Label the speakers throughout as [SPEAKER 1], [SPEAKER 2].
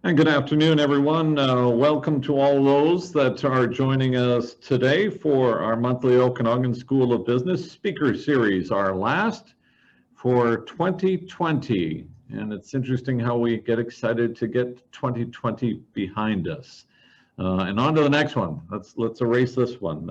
[SPEAKER 1] And good afternoon, everyone. Welcome to all those that are joining us today for our monthly Okanagan School of Business Speaker Series, our last for 2020. And it's interesting how we get excited to get 2020 behind us. And on to the next one. Let's erase this one.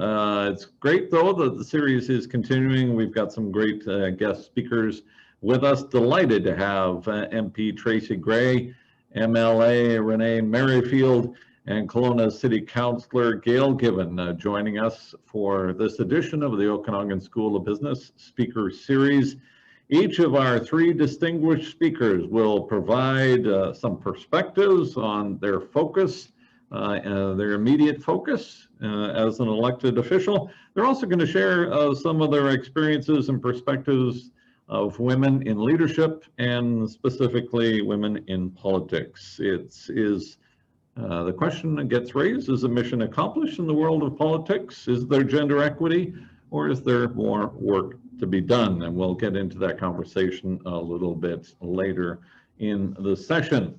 [SPEAKER 1] It's great, though, that the series is continuing. We've got some great guest speakers with us. Delighted to have MP Tracy Gray, MLA Renee Merrifield, and Kelowna City Councillor Gail Given joining us for this edition of the Okanagan School of Business Speaker Series. Each of our three distinguished speakers will provide some perspectives on their focus, their immediate focus as an elected official. They're also going to share some of their experiences and perspectives of women in leadership and specifically women in politics. The question that gets raised, is the mission accomplished in the world of politics? Is there gender equity, or is there more work to be done? And we'll get into that conversation a little bit later in the session.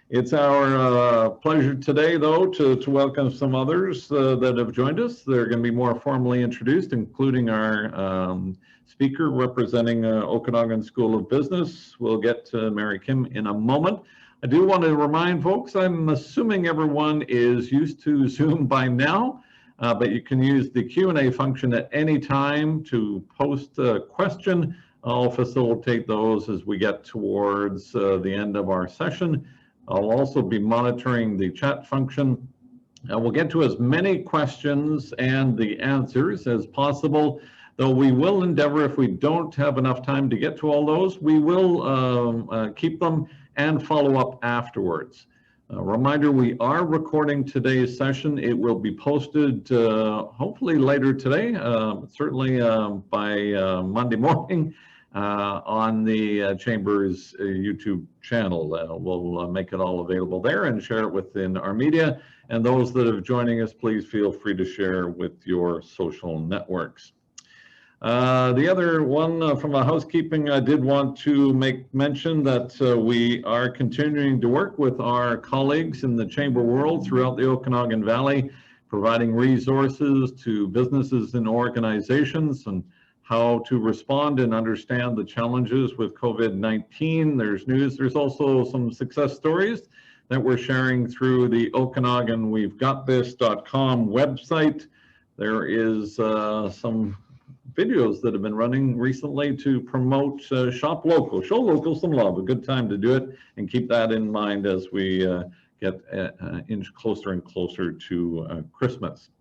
[SPEAKER 1] It's our pleasure today, though, to welcome some others that have joined us. They're going to be more formally introduced, including our speaker representing Okanagan School of Business. We'll get to Mary Kim in a moment. I do want to remind folks, I'm assuming everyone is used to Zoom by now, but you can use the Q&A function at any time to post a question. I'll facilitate those as we get towards the end of our session. I'll also be monitoring the chat function. We'll get to as many questions and the answers as possible, though we will endeavor, if we don't have enough time to get to all those, we will keep them and follow up afterwards. Reminder, we are recording today's session. It will be posted hopefully later today, certainly by Monday morning on the Chamber's YouTube channel. We'll make it all available there and share it within our media. And those that are joining us, please feel free to share with your social networks. The other one from a housekeeping, I did want to make mention that we are continuing to work with our colleagues in the Chamber world throughout the Okanagan Valley, providing resources to businesses and organizations and how to respond and understand the challenges with COVID-19. There's news, there's also some success stories that we're sharing through the Okanagan we'vegotthis.com website. There is some videos that have been running recently to promote shop local, show local some love, a good time to do it, and keep that in mind as we get inch closer and closer to Christmas.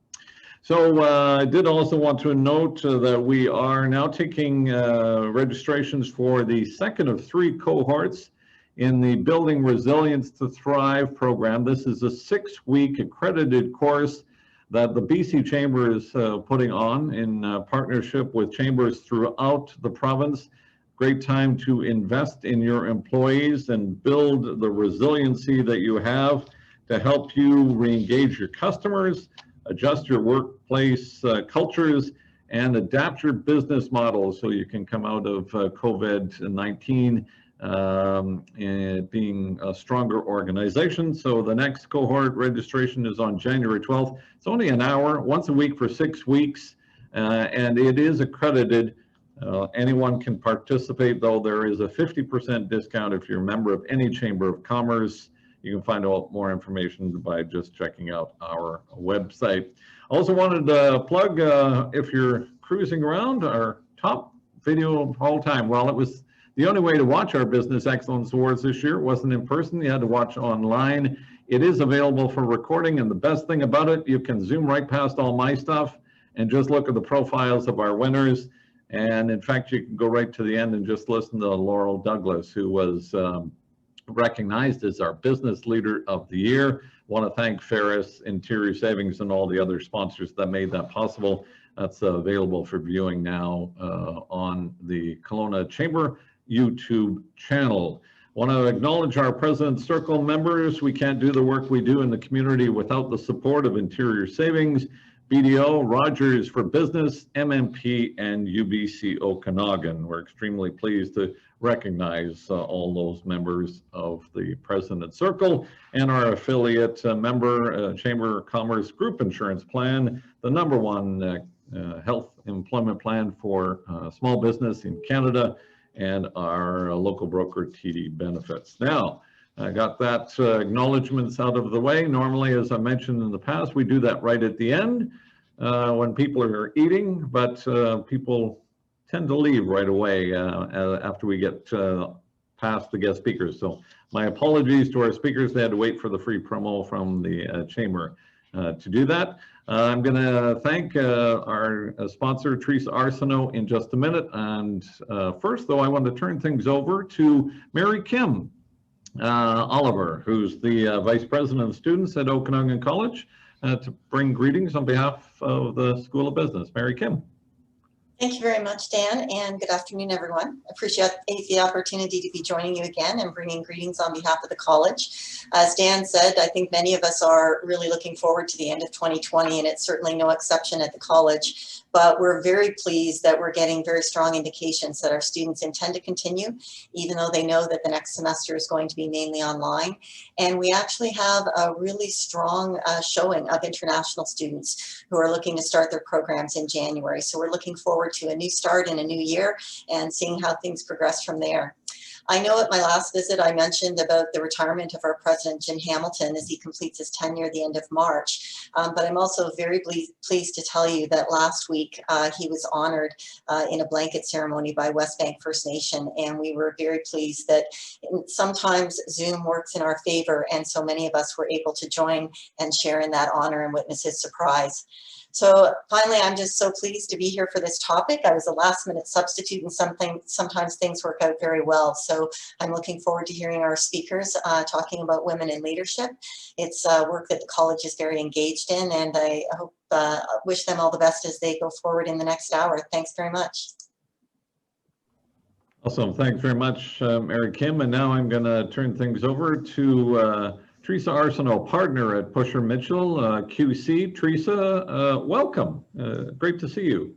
[SPEAKER 1] So I did also want to note that we are now taking registrations for the second of three cohorts in the Building Resilience to Thrive program. This is a 6-week accredited course that the BC Chamber is putting on in partnership with chambers throughout the province. Great time to invest in your employees and build the resiliency that you have to help you re-engage your customers, adjust your workplace cultures, and adapt your business model so you can come out of COVID-19 and being a stronger organization. So the next cohort registration is on January 12th. It's only an hour, once a week for 6 weeks, and it is accredited. Anyone can participate, though there is a 50% discount if you're a member of any Chamber of Commerce. You can find out more information by just checking out our website. Also wanted to plug, if you're cruising around, our top video of all time. Well, it was the only way to watch our Business Excellence Awards this year. It wasn't in person, you had to watch online. It is available for recording, and the best thing about it, you can zoom right past all my stuff and just look at the profiles of our winners. And in fact, you can go right to the end and just listen to Laurel Douglas, who was recognized as our Business Leader of the Year. I want to thank Ferris, Interior Savings, and all the other sponsors that made that possible. That's available for viewing now on the Kelowna Chamber YouTube channel. I want to acknowledge our President's Circle members. We can't do the work we do in the community without the support of Interior Savings, BDO, Rogers for Business, MMP, and UBC Okanagan. We're extremely pleased to recognize all those members of the President Circle and our affiliate member, Chamber of Commerce Group Insurance Plan, the #1 health employment plan for small business in Canada, and our local broker TD Benefits. Now, I got that acknowledgements out of the way. Normally, as I mentioned in the past, we do that right at the end when people are eating, but people tend to leave right away after we get past the guest speakers. So my apologies to our speakers. They had to wait for the free promo from the Chamber to do that. I'm going to thank our sponsor, Tracy Arsenault, in just a minute. And first, though, I want to turn things over to Mary Kim Oliver, who's the Vice President of Students at Okanagan College, to bring greetings on behalf of the School of Business. Mary Kim.
[SPEAKER 2] Thank you very much, Dan, and good afternoon, everyone. I appreciate the opportunity to be joining you again and bringing greetings on behalf of the college. As Dan said, I think many of us are really looking forward to the end of 2020, and it's certainly no exception at the college. But we're very pleased that we're getting very strong indications that our students intend to continue, even though they know that the next semester is going to be mainly online. And we actually have a really strong showing of international students who are looking to start their programs in January. So we're looking forward to a new start in a new year and seeing how things progress from there. I know at my last visit I mentioned about the retirement of our president, Jim Hamilton, as he completes his tenure at the end of March. But I'm also very pleased to tell you that last week he was honored in a blanket ceremony by West Bank First Nation. And we were very pleased that sometimes Zoom works in our favor. And so many of us were able to join and share in that honor and witness his surprise. So finally, I'm just so pleased to be here for this topic. I was a last minute substitute and sometimes things work out very well. So I'm looking forward to hearing our speakers talking about women in leadership. It's work that the college is very engaged in, and I hope, wish them all the best as they go forward in the next hour. Thanks very much.
[SPEAKER 1] Awesome, thanks very much, Mary Kim. And now I'm gonna turn things over to Tracy Arsenault, partner at Pusher Mitchell, QC. Teresa, welcome. Great to see you.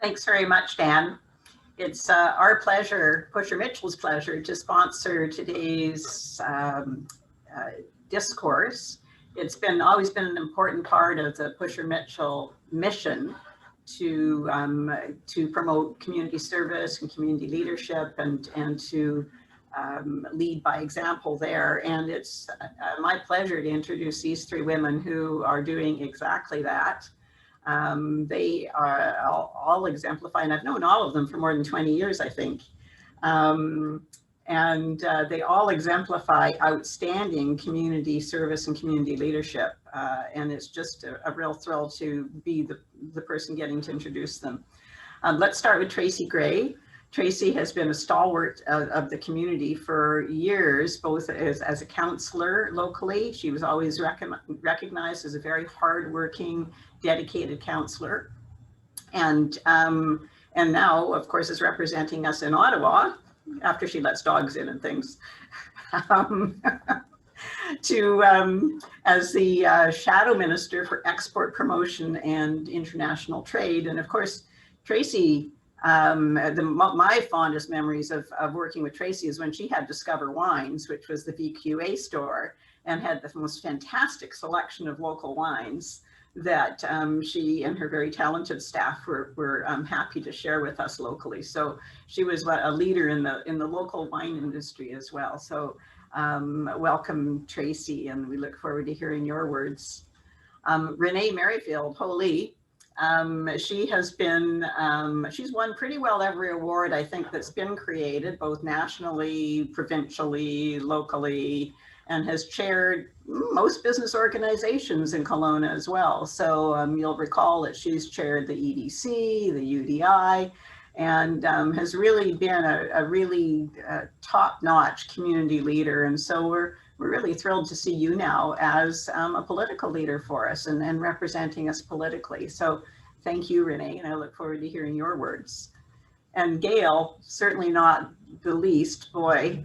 [SPEAKER 3] Thanks very much, Dan. It's our pleasure, Pusher Mitchell's pleasure, to sponsor today's discourse. It's always been an important part of the Pusher Mitchell mission to promote community service and community leadership and to lead by example there. And it's my pleasure to introduce these three women who are doing exactly that. They are all exemplify, and I've known all of them for more than 20 years, I think. They all exemplify outstanding community service and community leadership. And it's just a real thrill to be the person getting to introduce them. Let's start with Tracy Gray. Tracy has been a stalwart of the community for years, both as a counselor locally. She was always recognized as a very hardworking, dedicated counselor. And now, of course, is representing us in Ottawa, after she lets dogs in and things, as the shadow minister for export promotion and international trade. And of course, Tracy, my fondest memories of working with Tracy is when she had Discover Wines, which was the VQA store, and had the most fantastic selection of local wines that she and her very talented staff were happy to share with us locally. So she was a leader in the local wine industry as well. So welcome, Tracy, and we look forward to hearing your words. Renee Merrifield, holy. She has been, she's won pretty well every award, I think, that's been created, both nationally, provincially, locally, and has chaired most business organizations in Kelowna as well. So you'll recall that she's chaired the EDC, the UDI, and has really been a really top-notch community leader. And so we're really thrilled to see you now as a political leader for us and representing us politically. So thank you, Renee, and I look forward to hearing your words. And Gail, certainly not the least, boy,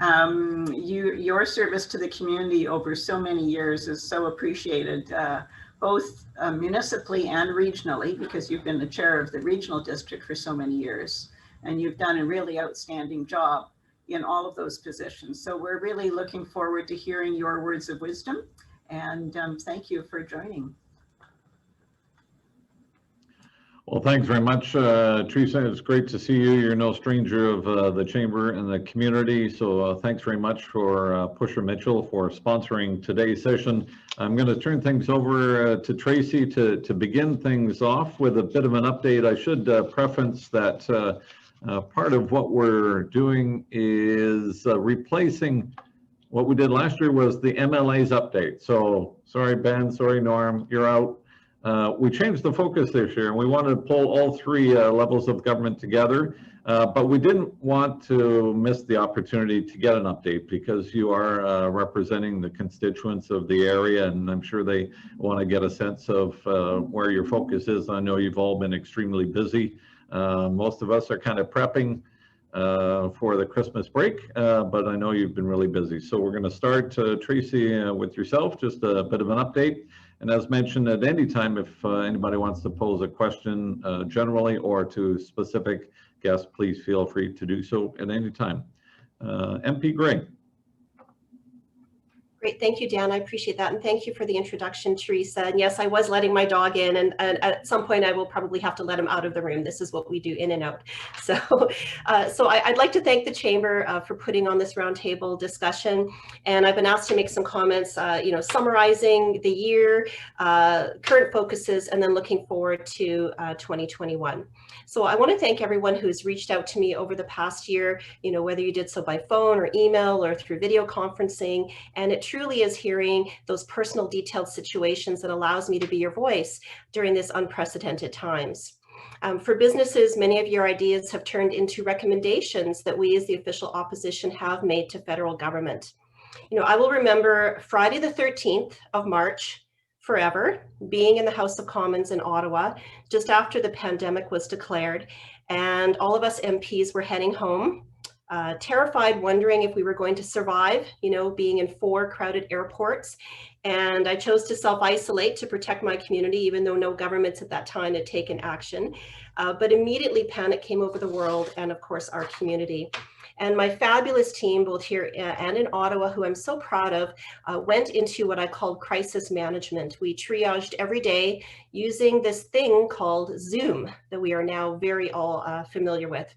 [SPEAKER 3] your service to the community over so many years is so appreciated, both municipally and regionally, because you've been the chair of the regional district for so many years. and you've done a really outstanding job in all of those positions. So we're really looking forward to hearing your words of wisdom, and thank you for joining.
[SPEAKER 1] Well, thanks very much, Teresa. It's great to see you. You're no stranger of the Chamber and the community. So thanks very much for Pusher Mitchell for sponsoring today's session. I'm going to turn things over to Tracy to begin things off with a bit of an update. I should preference that part of what we're doing is replacing what we did last year was the MLA's update. So sorry, Ben, sorry, Norm, you're out. We changed the focus this year, and we wanted to pull all three levels of government together, but we didn't want to miss the opportunity to get an update because you are representing the constituents of the area, and I'm sure they want to get a sense of where your focus is. I know you've all been extremely busy. Most of us are kind of prepping for the Christmas break, but I know you've been really busy. So we're going to start, Tracy, with yourself, just a bit of an update. And as mentioned, at any time, if anybody wants to pose a question generally or to specific guests, please feel free to do so at any time. MP Gray.
[SPEAKER 4] Great, thank you, Dan. I appreciate that. And thank you for the introduction, Teresa. And yes, I was letting my dog in, and at some point I will probably have to let him out of the room. This is what we do, in and out. So I'd like to thank the Chamber for putting on this roundtable discussion. And I've been asked to make some comments, summarizing the year, current focuses, and then looking forward to 2021. So I want to thank everyone who's reached out to me over the past year, whether you did so by phone or email or through video conferencing. And it truly is hearing those personal, detailed situations that allows me to be your voice during this unprecedented times. For businesses, many of your ideas have turned into recommendations that we as the official opposition have made to federal government. I will remember Friday the 13th of March forever, being in the House of Commons in Ottawa, just after the pandemic was declared, and all of us MPs were heading home. Terrified, wondering if we were going to survive, being in 4 crowded airports. And I chose to self-isolate to protect my community, even though no governments at that time had taken action. But immediately panic came over the world and, of course, our community. And my fabulous team, both here and in Ottawa, who I'm so proud of, went into what I called crisis management. We triaged every day using this thing called Zoom that we are now very all familiar with.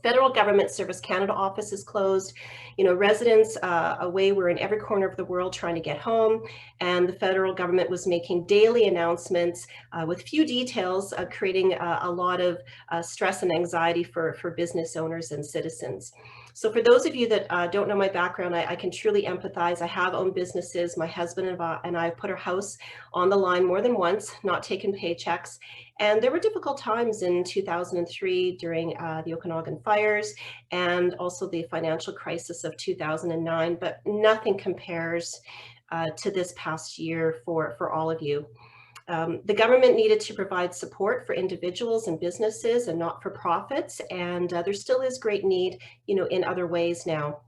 [SPEAKER 4] Federal Government Service Canada office is closed. Residents away were in every corner of the world trying to get home, and the federal government was making daily announcements with few details, creating a lot of stress and anxiety for business owners and citizens. So for those of you that don't know my background, I can truly empathize. I have owned businesses. My husband and I put our house on the line more than once, not taken paychecks. And there were difficult times in 2003 during the Okanagan fires and also the financial crisis of 2009, but nothing compares to this past year for all of you. The government needed to provide support for individuals and businesses and not-for-profits, and there still is great need, in other ways now.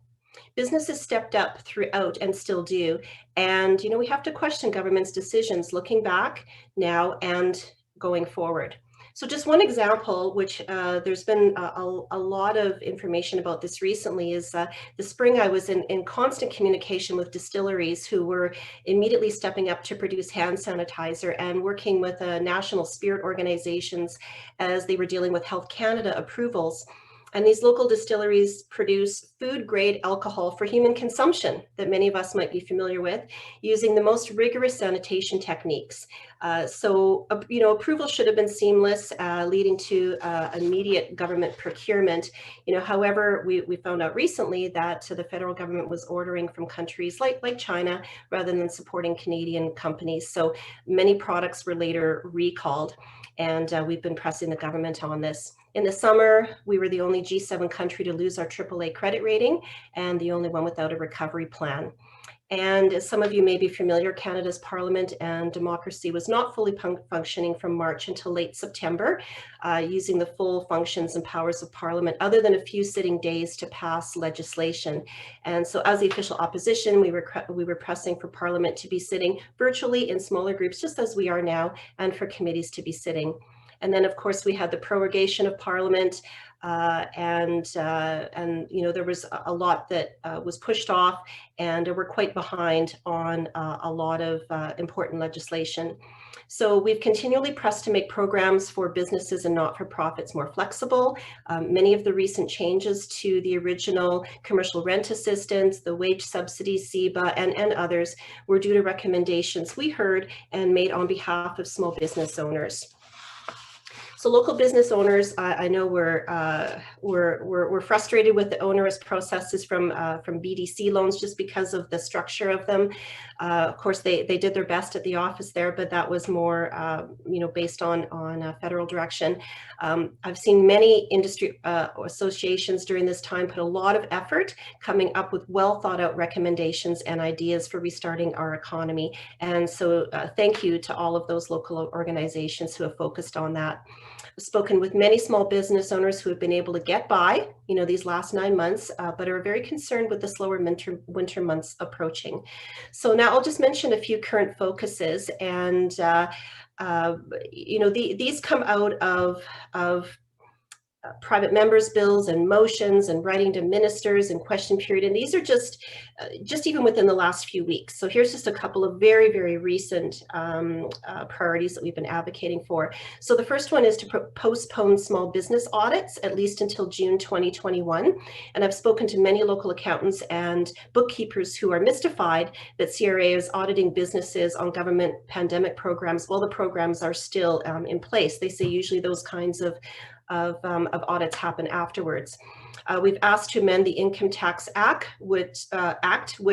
[SPEAKER 4] Businesses stepped up throughout and still do, and we have to question government's decisions looking back now and going forward. So just one example, which there's been a lot of information about this recently, is the spring I was in constant communication with distilleries who were immediately stepping up to produce hand sanitizer and working with national spirit organizations as they were dealing with Health Canada approvals. And these local distilleries produce food-grade alcohol for human consumption that many of us might be familiar with, using the most rigorous sanitation techniques. So approval should have been seamless, leading to immediate government procurement. However, we found out recently that the federal government was ordering from countries like China rather than supporting Canadian companies. So many products were later recalled, and we've been pressing the government on this. In the summer, we were the only G7 country to lose our AAA credit rating and the only one without a recovery plan. And as some of you may be familiar, Canada's parliament and democracy was not fully functioning from March until late September, using the full functions and powers of parliament, other than a few sitting days to pass legislation. And so as the official opposition, we were pressing for parliament to be sitting virtually in smaller groups, just as we are now, and for committees to be sitting. And then, of course, we had the prorogation of Parliament, and there was a lot that was pushed off, and we're quite behind on a lot of important legislation. So we've continually pressed to make programs for businesses and not-for-profits more flexible. Many of the recent changes to the original commercial rent assistance, the wage subsidies, CEBA, and others were due to recommendations we heard and made on behalf of small business owners. So local business owners, I know we're frustrated with the onerous processes from BDC loans just because of the structure of them. Of course, they did their best at the office there, but that was more based on federal direction. I've seen many industry associations during this time put a lot of effort coming up with well thought out recommendations and ideas for restarting our economy. And so thank you to all of those local organizations who have focused on that. I've spoken with many small business owners who have been able to get by, these last 9 months, but are very concerned with the slower winter months approaching. So now I'll just mention a few current focuses, and these come out of private members' bills and motions and writing to ministers and question period. And these are just even within the last few weeks. So here's just a couple of very, very recent priorities that we've been advocating for. So the first one is to postpone small business audits, at least until June 2021. And I've spoken to many local accountants and bookkeepers who are mystified that CRA is auditing businesses on government pandemic programs while the programs are still in place. They say usually those kinds of audits happen afterwards. We've asked to amend the Income Tax Act, which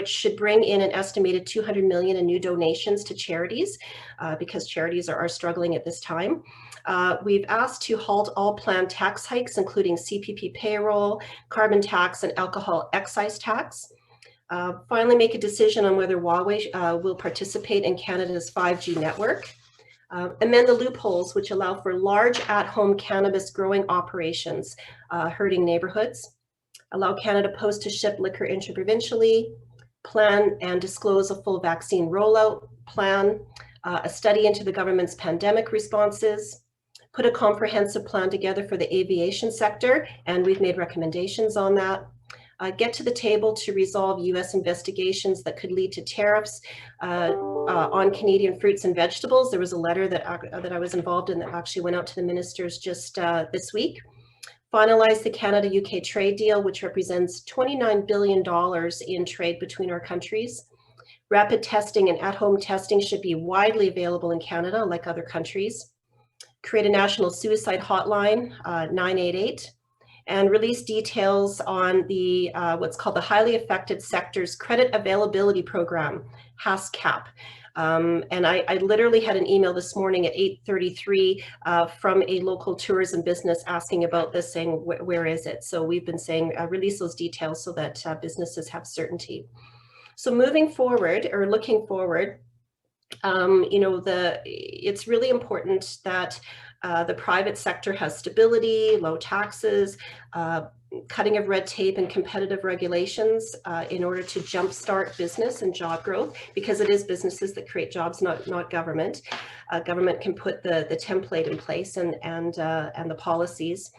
[SPEAKER 4] should bring in an estimated $200 million in new donations to charities, because charities are struggling at this time. We've asked to halt all planned tax hikes, including CPP payroll, carbon tax, and alcohol excise tax. Finally, make a decision on whether Huawei will participate in Canada's 5G network. Amend the loopholes which allow for large at-home cannabis growing operations hurting neighborhoods. Allow Canada Post to ship liquor interprovincially. Plan and disclose a full vaccine rollout plan. A study into the government's pandemic responses. Put a comprehensive plan together for the aviation sector, and we've made recommendations on that. Get to the table to resolve U.S. investigations that could lead to tariffs on Canadian fruits and vegetables. There was a letter that I was involved in that actually went out to the ministers just this week. Finalize the Canada-UK trade deal, which represents $29 billion in trade between our countries. Rapid testing and at-home testing should be widely available in Canada, like other countries. Create a national suicide hotline, 988. And release details on the what's called the Highly Affected Sectors Credit Availability Program, HASCAP. And I literally had an email this morning at 8:33 from a local tourism business asking about this, saying, where is it? So we've been saying, release those details so that businesses have certainty. So moving forward, or looking forward, it's really important that the private sector has stability, low taxes, cutting of red tape and competitive regulations in order to jumpstart business and job growth, because it is businesses that create jobs, not government. Government can put the template in place and the policies.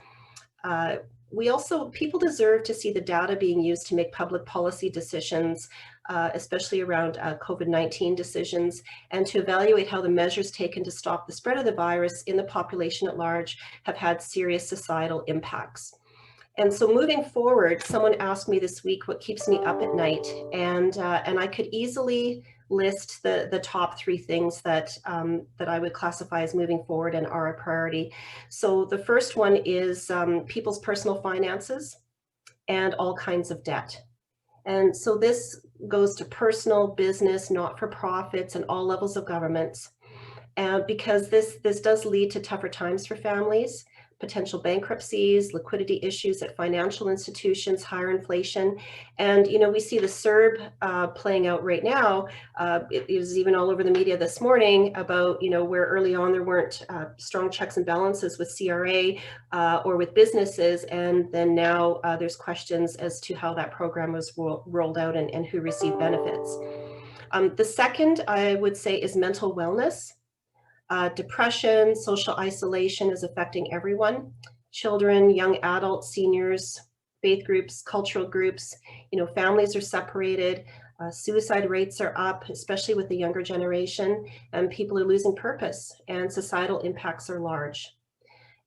[SPEAKER 4] People deserve to see the data being used to make public policy decisions, especially around COVID-19 decisions, and to evaluate how the measures taken to stop the spread of the virus in the population at large have had serious societal impacts. And so moving forward, someone asked me this week what keeps me up at night, and I could easily list the top 3 things that I would classify as moving forward and are a priority. So the first one is people's personal finances and all kinds of debt. And so this goes to personal, business, not-for-profits, and all levels of governments, because this does lead to tougher times for families, potential bankruptcies, liquidity issues at financial institutions, higher inflation. And, we see the CERB playing out right now. It was even all over the media this morning about, where early on there weren't strong checks and balances with CRA or with businesses. And then now there's questions as to how that program was rolled out and who received benefits. The second, I would say, is mental wellness. Depression, social isolation is affecting everyone. children, young adults, seniors, faith groups, cultural groups. Families are separated. Suicide rates are up, especially with the younger generation, and people are losing purpose, and societal impacts are large.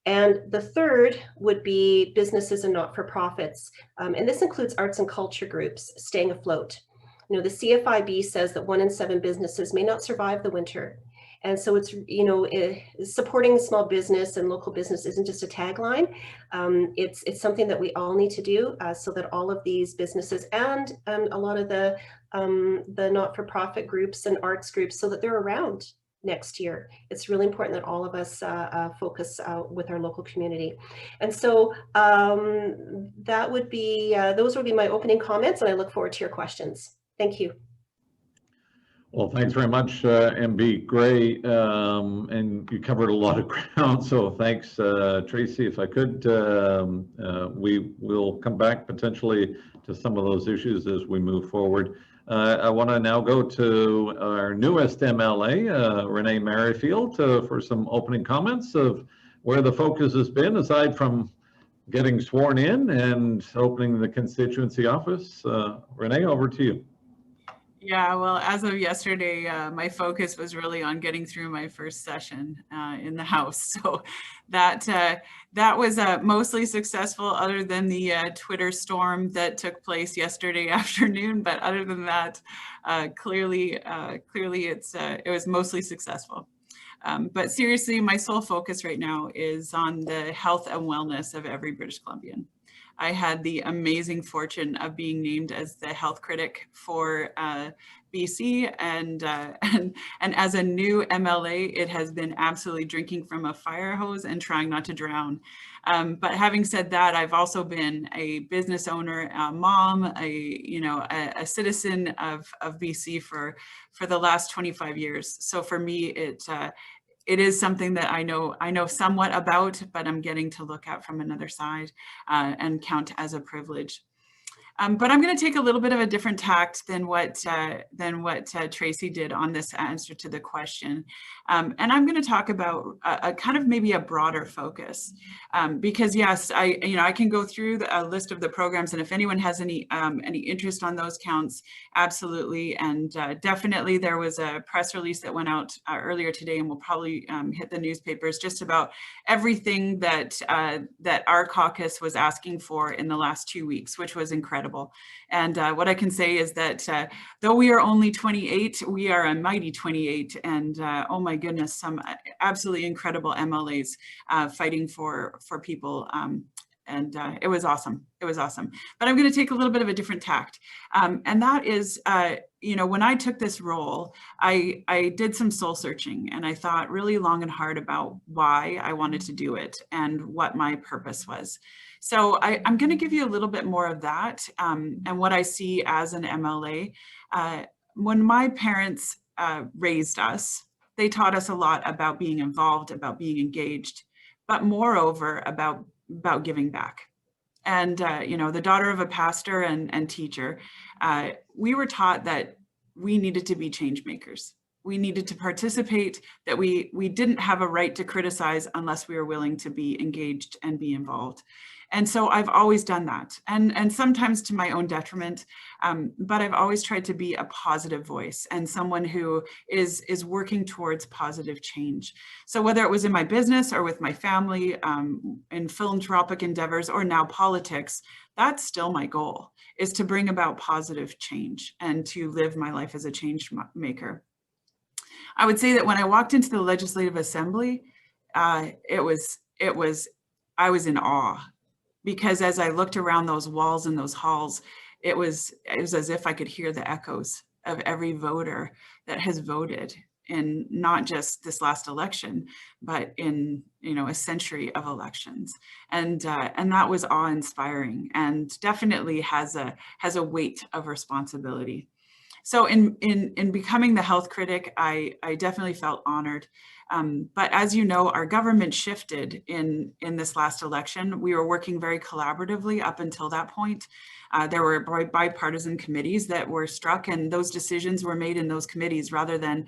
[SPEAKER 4] And the third would be businesses and not-for-profits. And this includes arts and culture groups staying afloat. The CFIB says that 1 in 7 businesses may not survive the winter. And so it's, supporting small business and local business isn't just a tagline. It's something that we all need to do so that all of these businesses and a lot of the not-for-profit groups and arts groups, so that they're around next year. It's really important that all of us focus with our local community. And so that would be, those would be my opening comments, and I look forward to your questions. Thank you.
[SPEAKER 1] Well, thanks very much, MB Gray, and you covered a lot of ground, so thanks, Tracy. If I could, we will come back potentially to some of those issues as we move forward. I want to now go to our newest MLA, Renee Merrifield, for some opening comments of where the focus has been, aside from getting sworn in and opening the constituency office. Renee, over to you.
[SPEAKER 5] Yeah, well, as of yesterday, my focus was really on getting through my first session in the House. So that was mostly successful, other than the Twitter storm that took place yesterday afternoon. But other than that, clearly it was mostly successful. But seriously, my sole focus right now is on the health and wellness of every British Columbian. I had the amazing fortune of being named as the health critic for BC, and as a new MLA, it has been absolutely drinking from a fire hose and trying not to drown. But having said that, I've also been a business owner, a mom, a citizen of BC for the last 25 years. So for me, it is something that I know somewhat about, but I'm getting to look at from another side and count as a privilege. But I'm going to take a little bit of a different tact than what Tracy did on this answer to the question. And I'm going to talk about a kind of maybe a broader focus, because yes, I can go through a list of the programs, and if anyone has any interest on those counts, absolutely. And definitely there was a press release that went out earlier today, and will probably hit the newspapers, just about everything that our caucus was asking for in the last 2 weeks, which was incredible. And what I can say is that though we are only 28, we are a mighty 28, and oh my goodness, some absolutely incredible MLAs fighting for people. And it was awesome. It was awesome. But I'm going to take a little bit of a different tact. And that is, when I took this role, I did some soul searching, and I thought really long and hard about why I wanted to do it and what my purpose was. So I'm going to give you a little bit more of that and what I see as an MLA. When my parents raised us, they taught us a lot about being involved, about being engaged, but moreover about giving back. And, the daughter of a pastor and teacher, we were taught that we needed to be change makers. We needed to participate, that we didn't have a right to criticize unless we were willing to be engaged and be involved. And so I've always done that, and sometimes to my own detriment, but I've always tried to be a positive voice and someone who is working towards positive change. So whether it was in my business or with my family, in philanthropic endeavors, or now politics, that's still my goal, is to bring about positive change and to live my life as a change maker. I would say that when I walked into the Legislative Assembly, I was in awe. Because as I looked around those walls and those halls, it was as if I could hear the echoes of every voter that has voted in not just this last election, but in a century of elections, and that was awe-inspiring, and definitely has a weight of responsibility. So in becoming the health critic, I definitely felt honored. But as you know, our government shifted in this last election. We were working very collaboratively up until that point. There were bipartisan committees that were struck, and those decisions were made in those committees rather than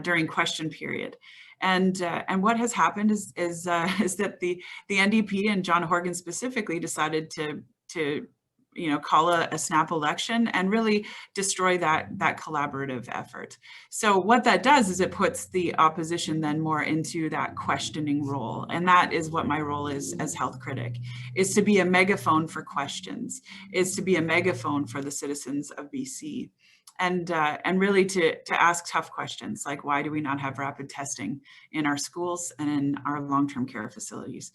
[SPEAKER 5] during question period. And what has happened is that the NDP and John Horgan specifically decided to call a snap election and really destroy that collaborative effort. So what that does is it puts the opposition then more into that questioning role. And that is what my role is as health critic, is to be a megaphone for questions, is to be a megaphone for the citizens of BC. And really to ask tough questions, like why do we not have rapid testing in our schools and in our long-term care facilities?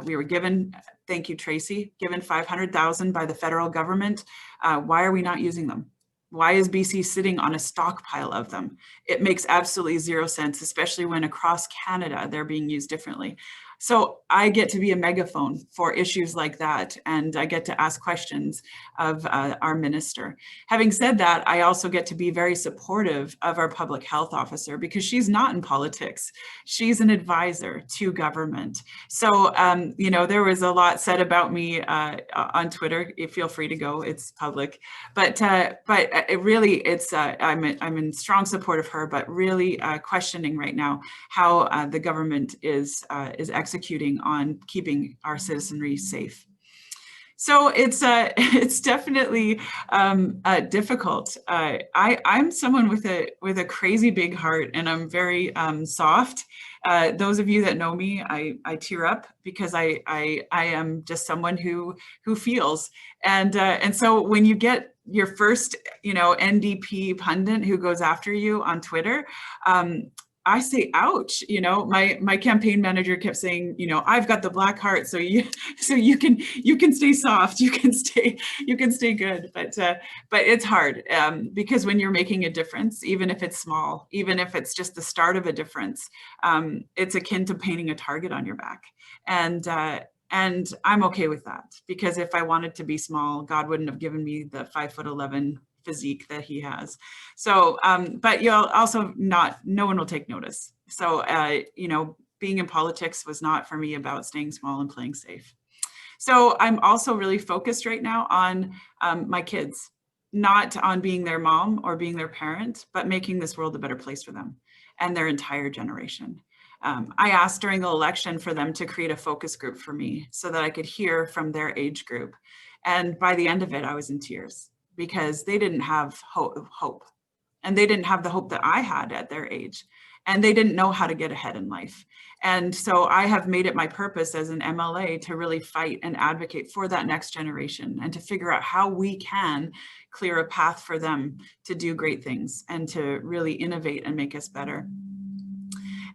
[SPEAKER 5] We were given, thank you Tracy, given 500,000 by the federal government. Why are we not using them? Why is BC sitting on a stockpile of them? It makes absolutely zero sense, especially when across Canada they're being used differently. So I get to be a megaphone for issues like that, and I get to ask questions of our minister. Having said that, I also get to be very supportive of our public health officer because she's not in politics. She's an advisor to government. So, there was a lot said about me on Twitter. Feel free to go, it's public. But it really, I'm in strong support of her, but really questioning right now how the government is executing on keeping our citizenry safe. So it's definitely difficult. I'm someone with a crazy big heart, and I'm very soft. Those of you that know me, I tear up because I am just someone who feels. And so when you get your first NDP pundit who goes after you on Twitter, I say, ouch, my campaign manager kept saying, I've got the black heart, so you can stay soft, you can stay good, but it's hard because when you're making a difference, even if it's small, even if it's just the start of a difference, it's akin to painting a target on your back. And I'm okay with that, because if I wanted to be small, God wouldn't have given me the 5'11" physique that he has. So, but you'll also no one will take notice. So, being in politics was not for me about staying small and playing safe. So I'm also really focused right now on my kids, not on being their mom or being their parent, but making this world a better place for them and their entire generation. I asked during the election for them to create a focus group for me so that I could hear from their age group. And by the end of it, I was in tears, because they didn't have hope, and they didn't have the hope that I had at their age, and they didn't know how to get ahead in life. And so I have made it my purpose as an MLA to really fight and advocate for that next generation, and to figure out how we can clear a path for them to do great things and to really innovate and make us better.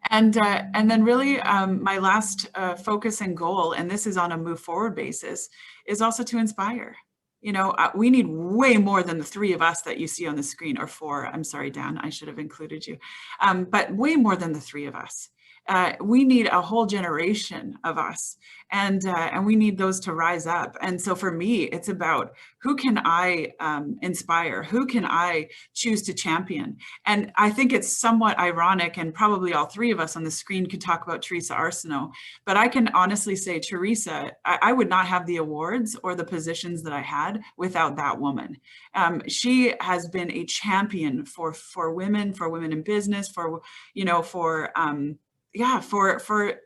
[SPEAKER 5] And then really my last focus and goal, and this is on a move forward basis, is also to inspire. We need way more than the three of us that you see on the screen, or four. I'm sorry, Dan, I should have included you. But way more than the three of us. We need a whole generation of us, and we need those to rise up. And so for me, it's about who can I inspire? Who can I choose to champion? And I think it's somewhat ironic, and probably all three of us on the screen could talk about Teresa Arsenault, but I can honestly say, Teresa, I would not have the awards or the positions that I had without that woman. She has been a champion for women in business, for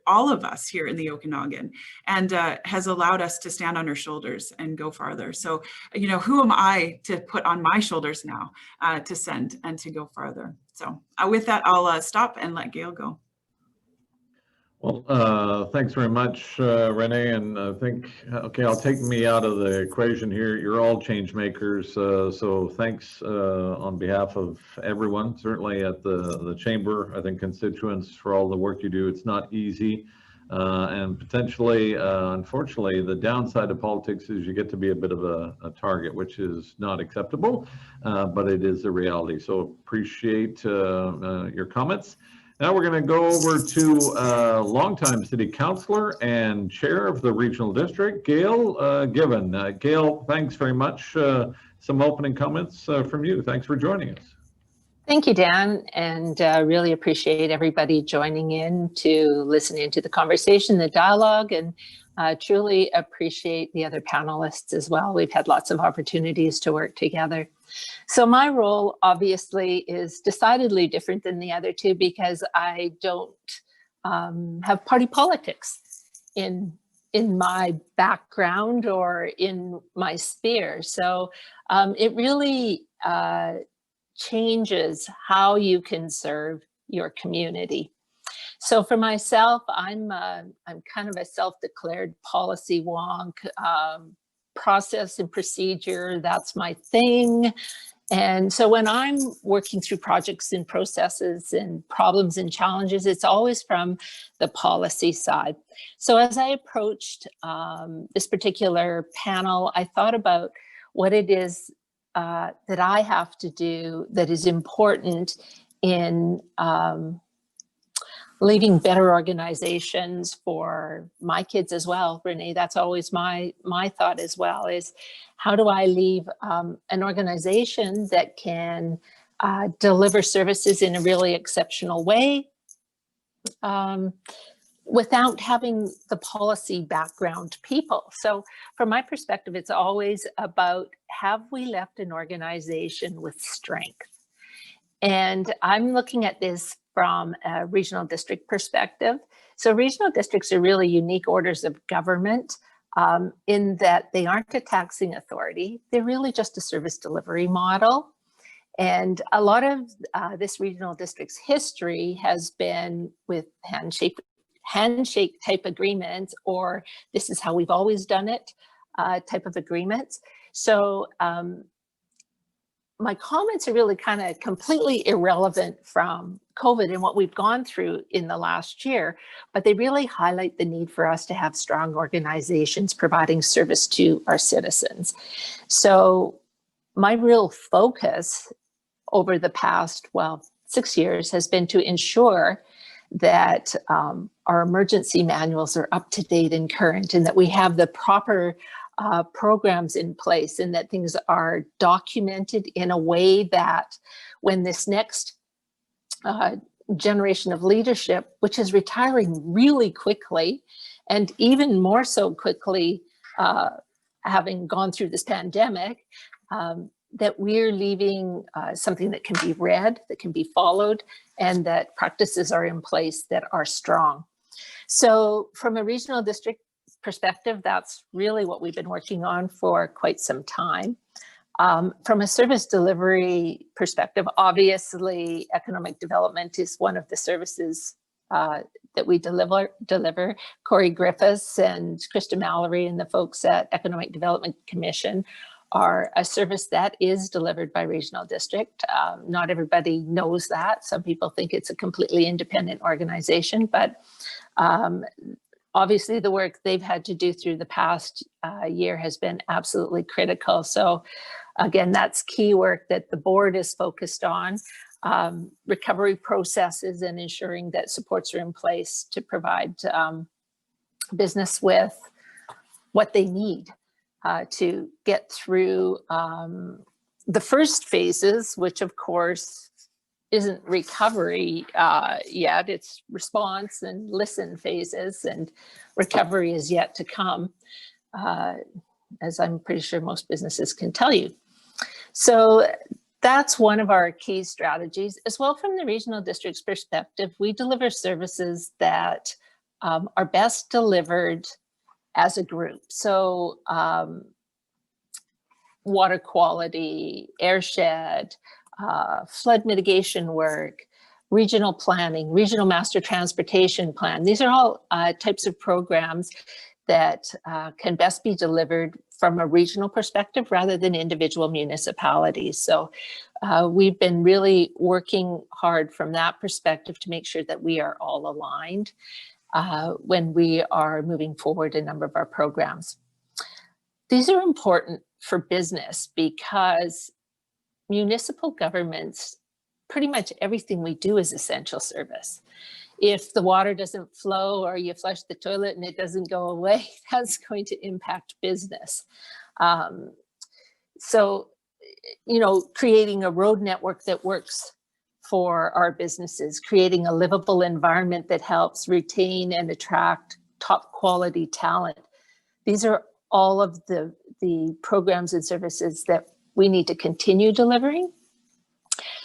[SPEAKER 5] all of us here in the Okanagan, and has allowed us to stand on her shoulders and go farther. So, who am I to put on my shoulders now to send and to go farther? So with that, I'll stop and let Gail go.
[SPEAKER 1] Well, thanks very much, Renee. And I think, okay, I'll take me out of the equation here. You're all change makers. So thanks on behalf of everyone, certainly at the chamber, I think constituents, for all the work you do. It's not easy. And potentially, unfortunately, the downside of politics is you get to be a bit of a target, which is not acceptable, but it is a reality. So appreciate your comments. Now we're going to go over to longtime city councillor and chair of the regional district, Gail Given. Gail, thanks very much. Some opening comments from you. Thanks for joining us.
[SPEAKER 6] Thank you, Dan, and really appreciate everybody joining in to listen into the conversation, the dialogue, and truly appreciate the other panelists as well. We've had lots of opportunities to work together. So my role obviously is decidedly different than the other two because I don't have party politics in my background or in my sphere. So it really changes how you can serve your community. So for myself, I'm kind of a self-declared policy wonk. Process and procedure, that's my thing. And so when I'm working through projects and processes and problems and challenges, it's always from the policy side. So as I approached this particular panel, I thought about what it is that I have to do that is important in leaving better organizations for my kids as well. Renee, that's always my thought as well, is how do I leave an organization that can deliver services in a really exceptional way without having the policy background people. So from my perspective, it's always about, have we left an organization with strength? And I'm looking at this from a regional district perspective. So regional districts are really unique orders of government in that they aren't a taxing authority. They're really just a service delivery model. And a lot of this regional district's history has been with handshake type agreements, or this is how we've always done it type of agreements. So my comments are really kind of completely irrelevant from COVID and what we've gone through in the last year, but they really highlight the need for us to have strong organizations providing service to our citizens. So my real focus over the past, 6 years has been to ensure that our emergency manuals are up to date and current, and that we have the proper programs in place, and that things are documented in a way that when this next generation of leadership, which is retiring really quickly, and even more so quickly having gone through this pandemic, that we're leaving something that can be read, that can be followed, and that practices are in place that are strong. So from a regional district perspective, that's really what we've been working on for quite some time. From a service delivery perspective, obviously economic development is one of the services that we deliver. Corey Griffiths and Krista Mallory and the folks at Economic Development Commission are a service that is delivered by regional district. Not everybody knows that. Some people think it's a completely independent organization, but obviously the work they've had to do through the past year has been absolutely critical. So again, that's key work that the board is focused on, recovery processes and ensuring that supports are in place to provide business with what they need to get through the first phases, which of course isn't recovery yet, it's response and listen phases, and recovery is yet to come, as I'm pretty sure most businesses can tell you. So that's one of our key strategies. As well, from the regional district's perspective, we deliver services that are best delivered as a group. So water quality, airshed, flood mitigation work, regional planning, regional master transportation plan. These are all types of programs that can best be delivered from a regional perspective rather than individual municipalities. So we've been really working hard from that perspective to make sure that we are all aligned when we are moving forward a number of our programs. These are important for business because municipal governments, pretty much everything we do is essential service. If the water doesn't flow or you flush the toilet and it doesn't go away, that's going to impact business. So, you know, creating a road network that works for our businesses, creating a livable environment that helps retain and attract top quality talent. These are all of the programs and services that we need to continue delivering.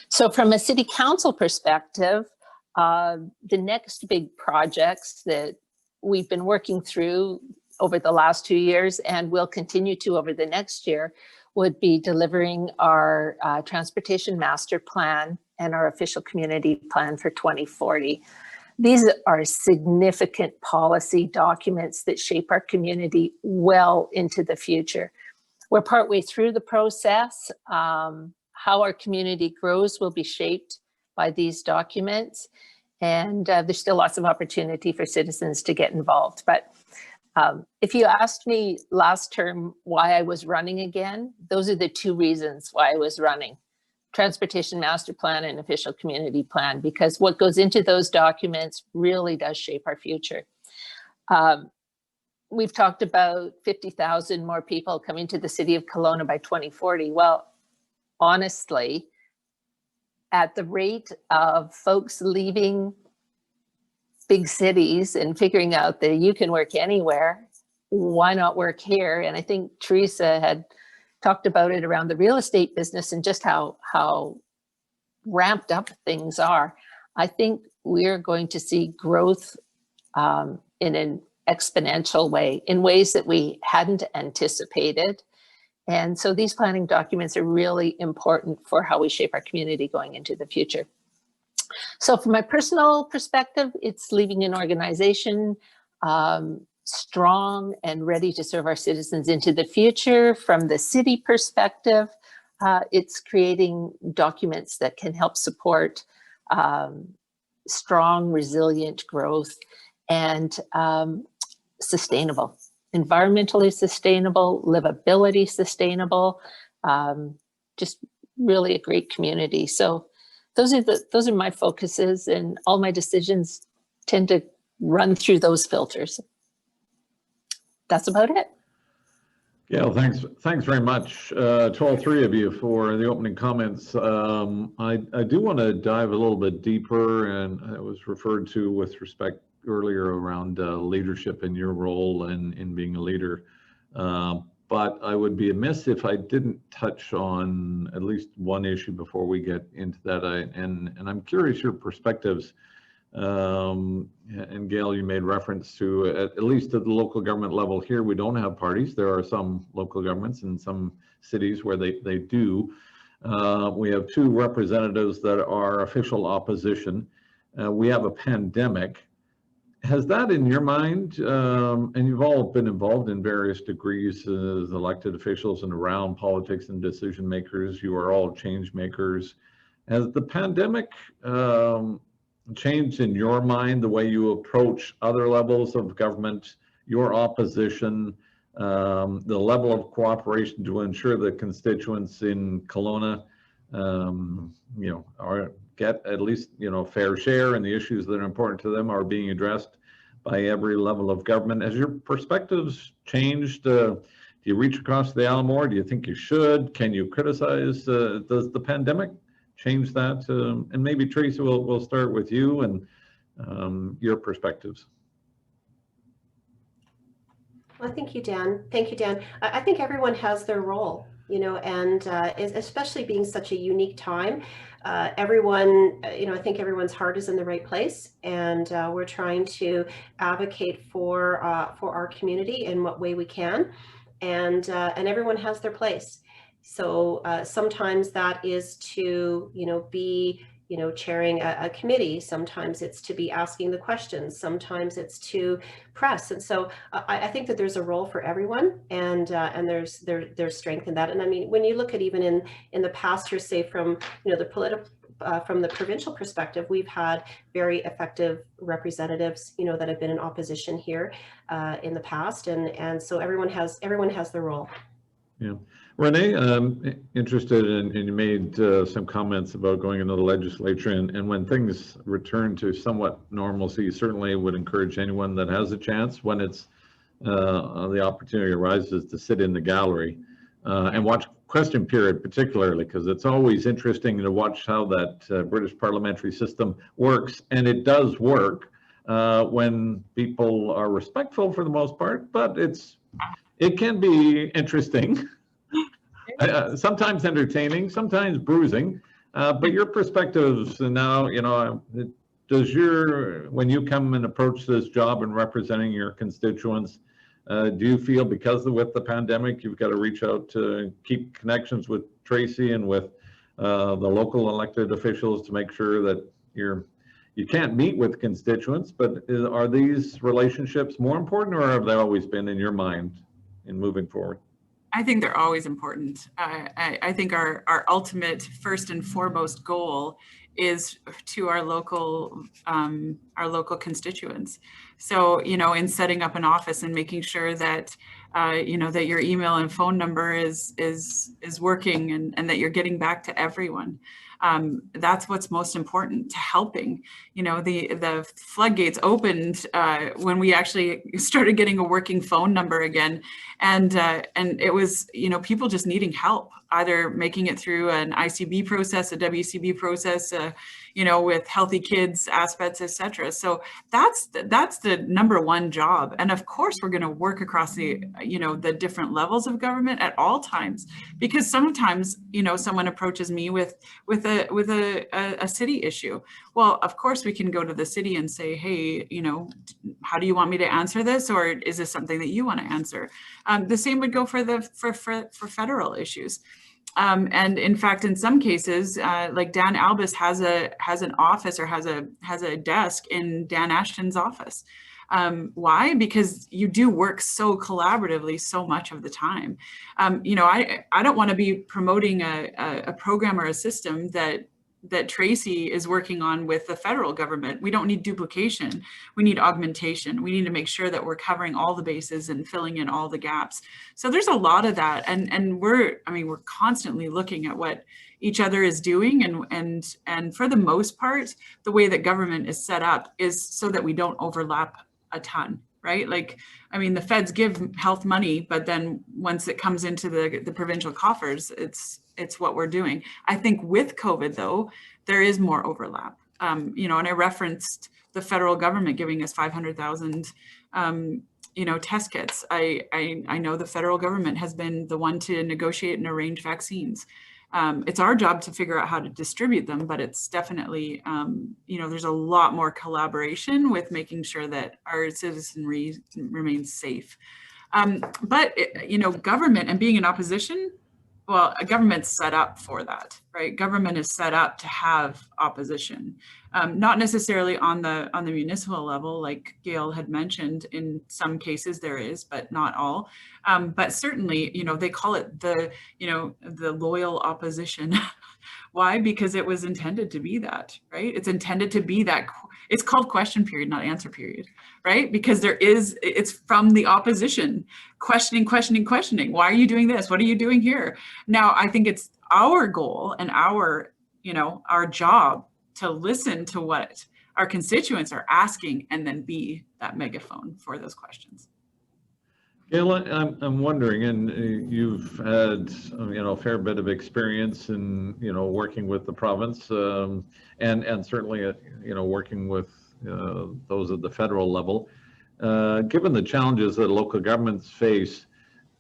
[SPEAKER 6] So from a city council perspective, the next big projects that we've been working through over the last 2 years and will continue to over the next year would be delivering our transportation master plan and our official community plan for 2040. These are significant policy documents that shape our community well into the future. We're partway through the process. How our community grows will be shaped by these documents. And there's still lots of opportunity for citizens to get involved. But if you asked me last term why I was running again, those are the two reasons why I was running. Transportation Master Plan and Official Community Plan, because what goes into those documents really does shape our future. We've talked about 50,000 more people coming to the city of Kelowna by 2040. Well, honestly, at the rate of folks leaving big cities and figuring out that you can work anywhere, why not work here? And I think Teresa had talked about it around the real estate business and just how ramped up things are. I think we're going to see growth in an exponential way, in ways that we hadn't anticipated. And so these planning documents are really important for how we shape our community going into the future. So from my personal perspective, it's leaving an organization strong and ready to serve our citizens into the future. From the city perspective, it's creating documents that can help support strong, resilient growth and sustainable, environmentally sustainable, livability sustainable, just really a great community. So those are my focuses, and all my decisions tend to run through those filters. That's about it.
[SPEAKER 1] Yeah, thanks very much to all three of you for the opening comments. I do want to dive a little bit deeper, and it was referred to with respect earlier around leadership and your role in being a leader. But I would be amiss if I didn't touch on at least one issue before we get into that. And I'm curious your perspectives. And Gail, you made reference to, at least at the local government level here, we don't have parties. There are some local governments in some cities where they do. We have two representatives that are official opposition. We have a pandemic. Has that in your mind, and you've all been involved in various degrees as elected officials and around politics and decision makers, you are all change makers. Has the pandemic changed in your mind the way you approach other levels of government, your opposition, the level of cooperation to ensure that constituents in Kelowna, get at least, fair share, and the issues that are important to them are being addressed by every level of government? Has your perspectives changed? Do you reach across the aisle more? Do you think you should? Can you criticize? Does the pandemic change that? And maybe Tracy, we'll start with you and your perspectives.
[SPEAKER 4] Well, thank you, Dan. Thank you, Dan. I think everyone has their role, and especially being such a unique time, everyone, I think everyone's heart is in the right place, and we're trying to advocate for our community in what way we can, and everyone has their place. So sometimes that is to, be, chairing a committee. Sometimes it's to be asking the questions. Sometimes it's to press. And so I think that there's a role for everyone, and there's strength in that. And I mean, when you look at even in the past year, say from, from the provincial perspective, we've had very effective representatives, that have been in opposition here in the past. And so everyone has their role.
[SPEAKER 1] Yeah. Renee, I'm interested in, and you made some comments about going into the legislature, and when things return to somewhat normalcy, you certainly would encourage anyone that has a chance, when it's the opportunity arises, to sit in the gallery and watch question period particularly, because it's always interesting to watch how that British parliamentary system works, and it does work when people are respectful for the most part, but it can be interesting, sometimes entertaining, sometimes bruising, but your perspectives now, when you come and approach this job and representing your constituents, do you feel because with the pandemic, you've got to reach out to keep connections with Tracy and with the local elected officials to make sure that you can't meet with constituents, but are these relationships more important, or have they always been in your mind in moving forward?
[SPEAKER 5] I think they're always important. I think our ultimate, first and foremost goal is to our local constituents. So, in setting up an office and making sure that, that your email and phone number is working and that you're getting back to everyone. That's what's most important to helping. The floodgates opened when we actually started getting a working phone number again, and it was people just needing help, either making it through an ICB process, a WCB process, with healthy kids aspects, etc. So that's the number one job. And of course, we're going to work across the different levels of government at all times, because sometimes someone approaches me with a city issue. Well, of course, we can go to the city and say, hey, how do you want me to answer this, or is this something that you want to answer? The same would go for federal issues. And in fact, in some cases, like Dan Albus has an office or has a desk in Dan Ashton's office. Why? Because you do work so collaboratively so much of the time. I don't want to be promoting a program or a system that Tracy is working on with the federal government. We don't need duplication. We need augmentation. We need to make sure that we're covering all the bases and filling in all the gaps. So there's a lot of that. And we're constantly looking at what each other is doing. And for the most part, the way that government is set up is so that we don't overlap a ton, right? The feds give health money, but then once it comes into the provincial coffers, it's what we're doing. I think with COVID though, there is more overlap. And I referenced the federal government giving us 500,000, test kits. I know the federal government has been the one to negotiate and arrange vaccines. It's our job to figure out how to distribute them, but it's definitely, there's a lot more collaboration with making sure that our citizenry remains safe. But government and being in opposition, well, a government's set up for that, right? Government is set up to have opposition, not necessarily on the municipal level, like Gail had mentioned. In some cases there is, but not all. But certainly, they call it the loyal opposition. Why? Because it was intended to be that, right? It's intended to be that. It's called question period, not answer period, right? Because it's from the opposition, questioning. Why are you doing this? What are you doing here? Now, I think it's our goal and our job to listen to what our constituents are asking and then be that megaphone for those questions.
[SPEAKER 1] Gail, I'm wondering, and you've had a fair bit of experience in working with the province, and certainly working with those at the federal level. Given the challenges that local governments face,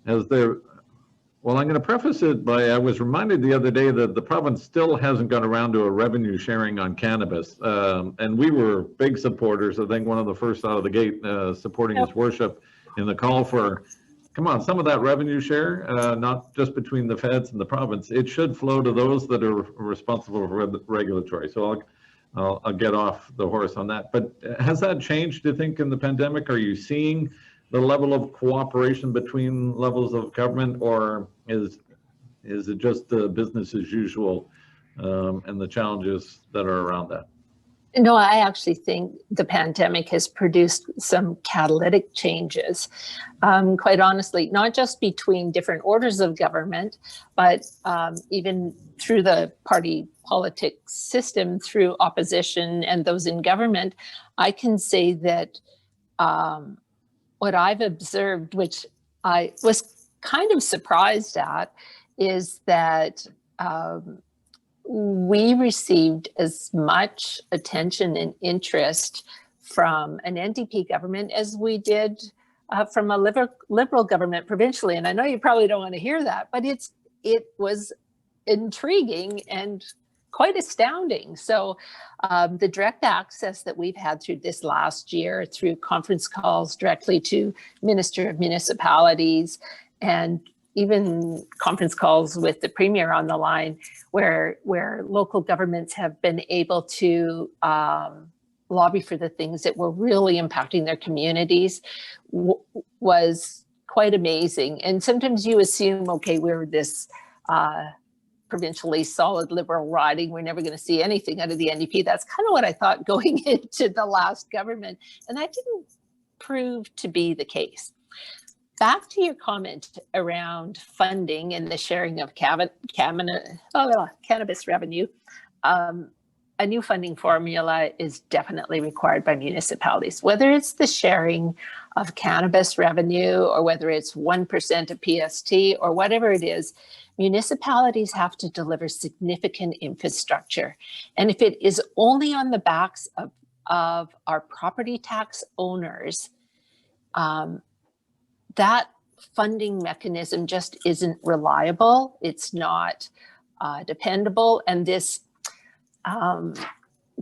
[SPEAKER 1] I'm going to preface it by I was reminded the other day that the province still hasn't got around to a revenue sharing on cannabis, and we were big supporters. I think one of the first out of the gate supporting His Worship in the call for, come on, some of that revenue share, not just between the feds and the province, it should flow to those that are responsible for regulatory. So I'll get off the horse on that. But has that changed, do you think, in the pandemic? Are you seeing the level of cooperation between levels of government, or is it just business as usual and the challenges that are around that?
[SPEAKER 6] No, I actually think the pandemic has produced some catalytic changes, quite honestly, not just between different orders of government, but even through the party politics system, through opposition and those in government. I can say that what I've observed, which I was kind of surprised at, is that we received as much attention and interest from an NDP government as we did from a liberal government provincially. And I know you probably don't want to hear that, but it was intriguing and quite astounding. So the direct access that we've had through this last year, through conference calls directly to Minister of Municipalities, and even conference calls with the Premier on the line, where local governments have been able to lobby for the things that were really impacting their communities, was quite amazing. And sometimes you assume, okay, we're this provincially solid liberal riding, we're never going to see anything out of the NDP. That's kind of what I thought going into the last government, and that didn't prove to be the case. Back to your comment around funding and the sharing of cannabis revenue, a new funding formula is definitely required by municipalities, whether it's the sharing of cannabis revenue or whether it's 1% of PST or whatever it is. Municipalities have to deliver significant infrastructure. And if it is only on the backs of our property tax owners, that funding mechanism just isn't reliable. It's not dependable. And this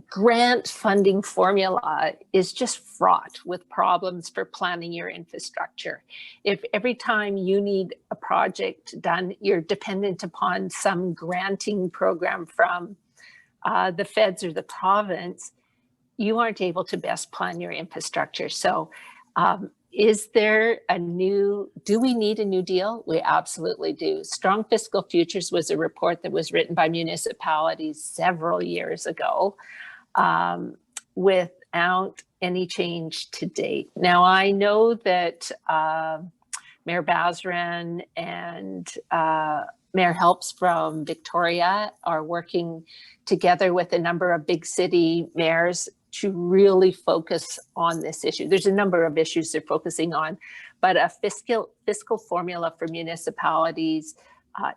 [SPEAKER 6] grant funding formula is just fraught with problems for planning your infrastructure. If every time you need a project done, you're dependent upon some granting program from the feds or the province, you aren't able to best plan your infrastructure. So is there do we need a new deal? We absolutely do. Strong Fiscal Futures was a report that was written by municipalities several years ago, without any change to date. Now, I know that Mayor Basran and Mayor Helps from Victoria are working together with a number of big city mayors to really focus on this issue. There's a number of issues they're focusing on, but a fiscal formula for municipalities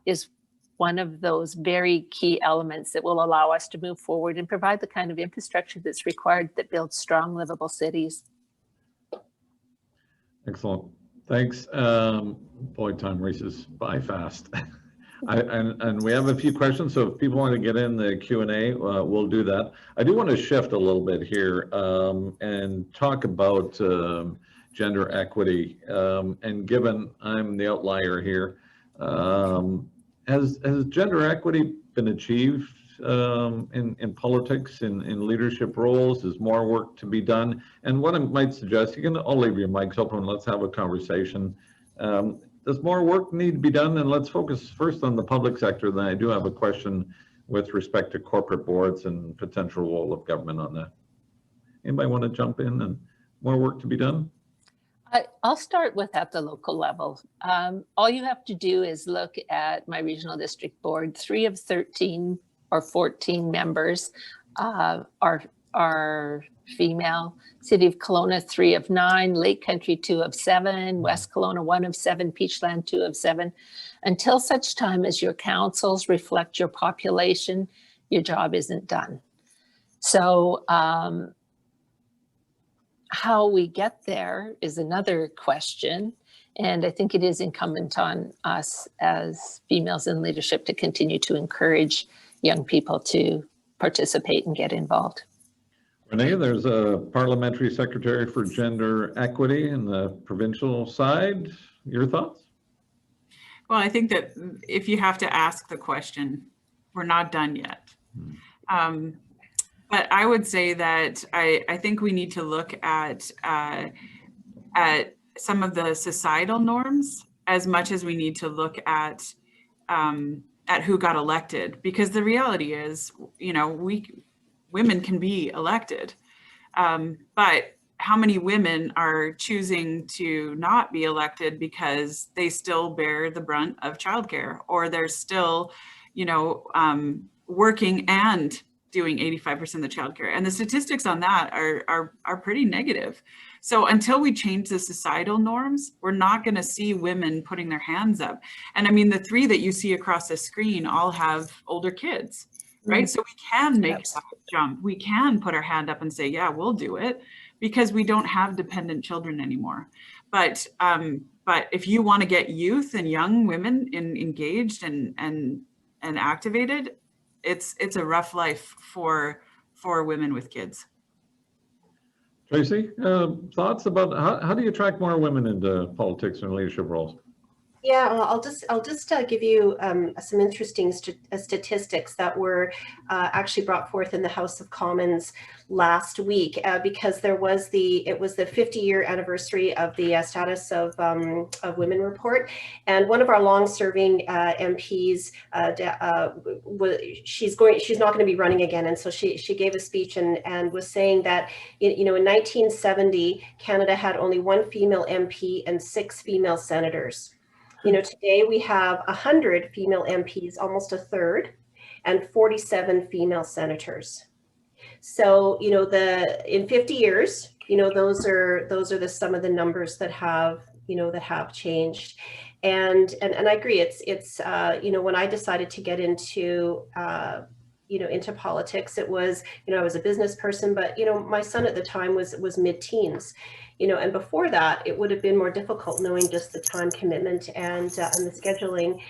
[SPEAKER 6] is one of those very key elements that will allow us to move forward and provide the kind of infrastructure that's required that builds strong, livable cities.
[SPEAKER 1] Excellent. Thanks. Boy, time races by fast. And we have a few questions, so if people want to get in the Q&A, we'll do that. I do want to shift a little bit here and talk about gender equity. And given I'm the outlier here, has gender equity been achieved in politics, in leadership roles? Is more work to be done? And what I might suggest, you can all leave your mics open, let's have a conversation. Does more work need to be done? And let's focus first on the public sector. Then I do have a question with respect to corporate boards and potential role of government on that. Anybody want to jump in and more work to be done?
[SPEAKER 6] I'll start with at the local level. All you have to do is look at my regional district board. 3 of 13 or 14 members are female. City of Kelowna, 3 of 9, Lake Country, 2 of 7, West Kelowna, 1 of 7, Peachland, 2 of 7. Until such time as your councils reflect your population, your job isn't done. So how we get there is another question. And I think it is incumbent on us as females in leadership to continue to encourage young people to participate and get involved.
[SPEAKER 1] Renee, there's a parliamentary secretary for gender equity in the provincial side. Your thoughts?
[SPEAKER 5] Well, I think that if you have to ask the question, we're not done yet. But I would say that I think we need to look at some of the societal norms as much as we need to look at who got elected, because the reality is, you know, women can be elected, but how many women are choosing to not be elected because they still bear the brunt of childcare, or they're still, you know, working and doing 85% of the childcare. And the statistics on that are pretty negative. So until we change the societal norms, we're not going to see women putting their hands up. And I mean, the three that you see across the screen all have older kids, right? So we can make that jump. We can put our hand up and say, yeah, we'll do it, because we don't have dependent children anymore. But if you want to get youth and young women engaged and activated, it's a rough life for women with kids.
[SPEAKER 1] Tracy, thoughts about how do you attract more women into politics and leadership roles?
[SPEAKER 4] Yeah, I'll just give you some interesting statistics that were actually brought forth in the House of Commons last week, because it was the 50-year anniversary of the Status of Women report, and one of our long-serving MPs, she's not going to be running again, and so she gave a speech and was saying that in 1970 Canada had only 1 female MP and 6 female senators. Today we have 100 female MPs, almost a third, and 47 female senators. So, in 50 years, those are some of the numbers that have changed. And I agree. It's when I decided to get into into politics, it was, I was a business person, but my son at the time was mid-teens. And before that, it would have been more difficult, knowing just the time commitment and the scheduling.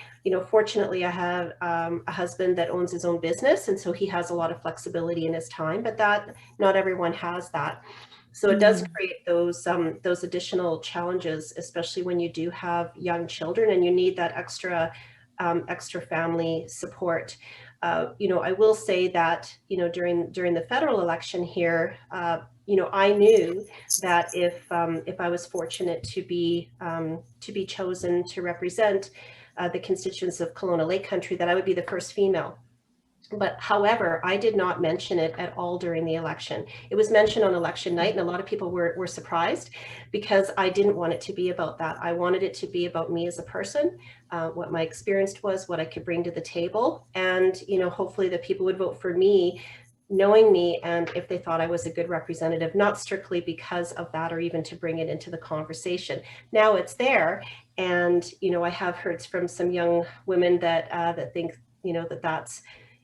[SPEAKER 4] Fortunately, I have a husband that owns his own business, and so he has a lot of flexibility in his time, but not everyone has that. So it does create those additional challenges, especially when you do have young children and you need that extra family support. I will say that during the federal election here, I knew that if I was fortunate to be chosen to represent the constituents of Kelowna-Lake country, that I would be the first female. But however, I did not mention it at all during the election. It was mentioned on election night, and a lot of people were surprised, because I didn't want it to be about that. I wanted it to be about me as a person, what my experience was, what I could bring to the table, and hopefully the people would vote for me, knowing me, and if they thought I was a good representative, not strictly because of that or even to bring it into the conversation. Now it's there, and I have heard from some young women that think that's